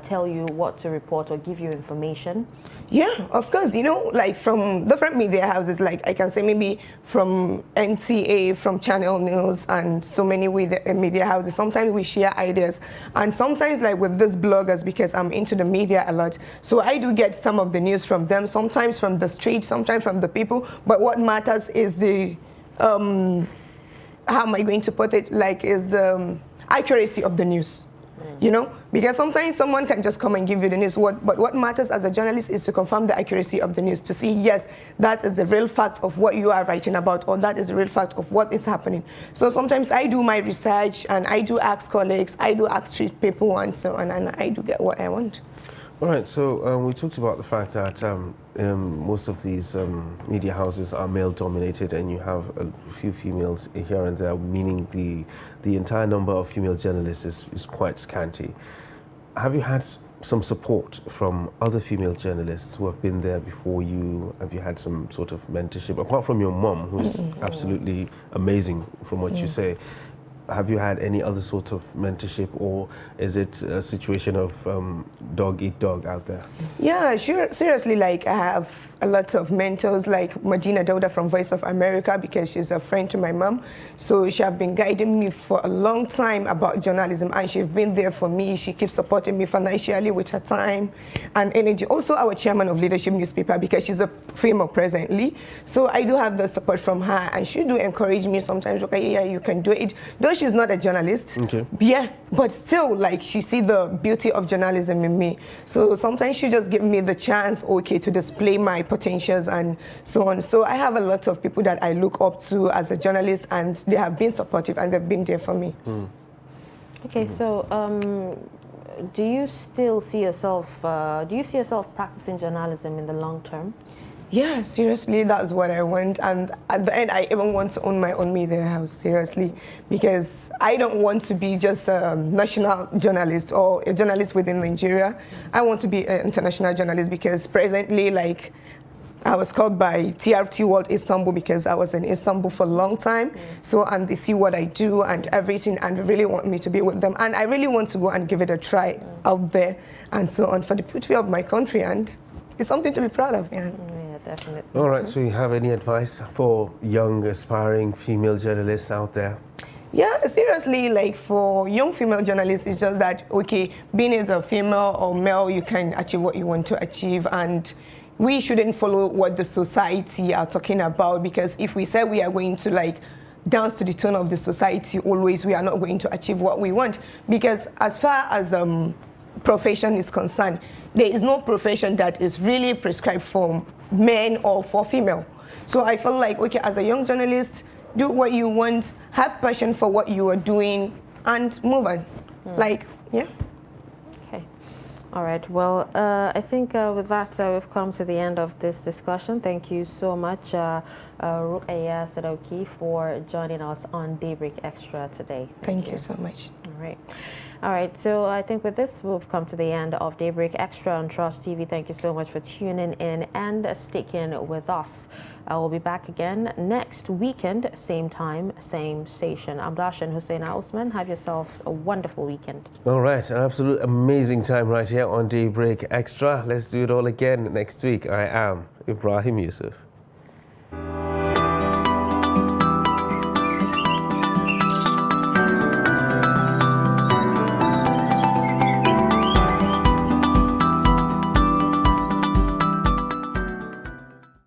tell you what to report or give you information? Yeah, of course, you know, like from different media houses, like I can say maybe from NTA, from Channel News, and so many media houses. Sometimes we share ideas, and sometimes like with these bloggers, because I'm into the media a lot, so I do get some of the news from them, sometimes from the street, sometimes from the people, but what matters is the, how am I going to put it, like is the accuracy of the news. You know, because sometimes someone can just come and give you the news, but what matters as a journalist is to confirm the accuracy of the news, to see, yes, that is the real fact of what you are writing about, or that is the real fact of what is happening. So sometimes I do my research, and I do ask colleagues, I do ask street people and so on, and I do get what I want. All right, so we talked about the fact that most of these media houses are male-dominated, and you have a few females here and there, meaning the entire number of female journalists is quite scanty. Have you had some support from other female journalists who have been there before you? Have you had some sort of mentorship, apart from your mom, who's absolutely amazing from what you say? Have you had any other sort of mentorship, or is it a situation of dog eat dog out there? Yeah, sure. Seriously, like I have a lot of mentors, like Medina Dauda from Voice of America, because she's a friend to my mom. So she has been guiding me for a long time about journalism, and she's been there for me. She keeps supporting me financially with her time and energy. Also our chairman of Leadership Newspaper, because she's a female presently. So I do have the support from her, and she do encourage me sometimes, okay, yeah, you can do it. Though she's not a journalist, yeah, but still, like, she see the beauty of journalism in me. So sometimes she just give me the chance, okay, to display my potentials and so on. So I have a lot of people that I look up to as a journalist, and they have been supportive, and they've been there for me. Okay, so do you still see yourself practicing journalism in the long term? Yeah, seriously, that's what I want. And at the end, I even want to own my own media house, seriously, because I don't want to be just a national journalist or a journalist within Nigeria. I want to be an international journalist, because presently, like, I was called by TRT World Istanbul, because I was in Istanbul for a long time. So, and they see what I do and everything, and they really want me to be with them. And I really want to go and give it a try out there and so on, for the beauty of my country, and it's something to be proud of. Yeah. Definitely. All right, so you have any advice for young, aspiring female journalists out there? Yeah, seriously, like for young female journalists, it's just that, okay, being as a female or male, you can achieve what you want to achieve, and we shouldn't follow what the society are talking about, because if we say we are going to like dance to the tone of the society always, we are not going to achieve what we want. Because as far as profession is concerned, there is no profession that is really prescribed for men or for female. So I feel like, okay, as a young journalist, do what you want, have passion for what you are doing, and move on. Like, yeah. Okay. All right. Well, I think with that, we've come to the end of this discussion. Thank you so much, Rukaya Sadoki, for joining us on Daybreak Extra today. Thank you so much. All right. All right. So I think with this, we've come to the end of Daybreak Extra on Trust TV. Thank you so much for tuning in and sticking with us. I will be back again next weekend, same time, same station. I'm Dashan Husseina Usman. Have yourself a wonderful weekend. All right, an absolute amazing time right here on Daybreak Extra. Let's do it all again next week. I am Ibrahim Yusuf.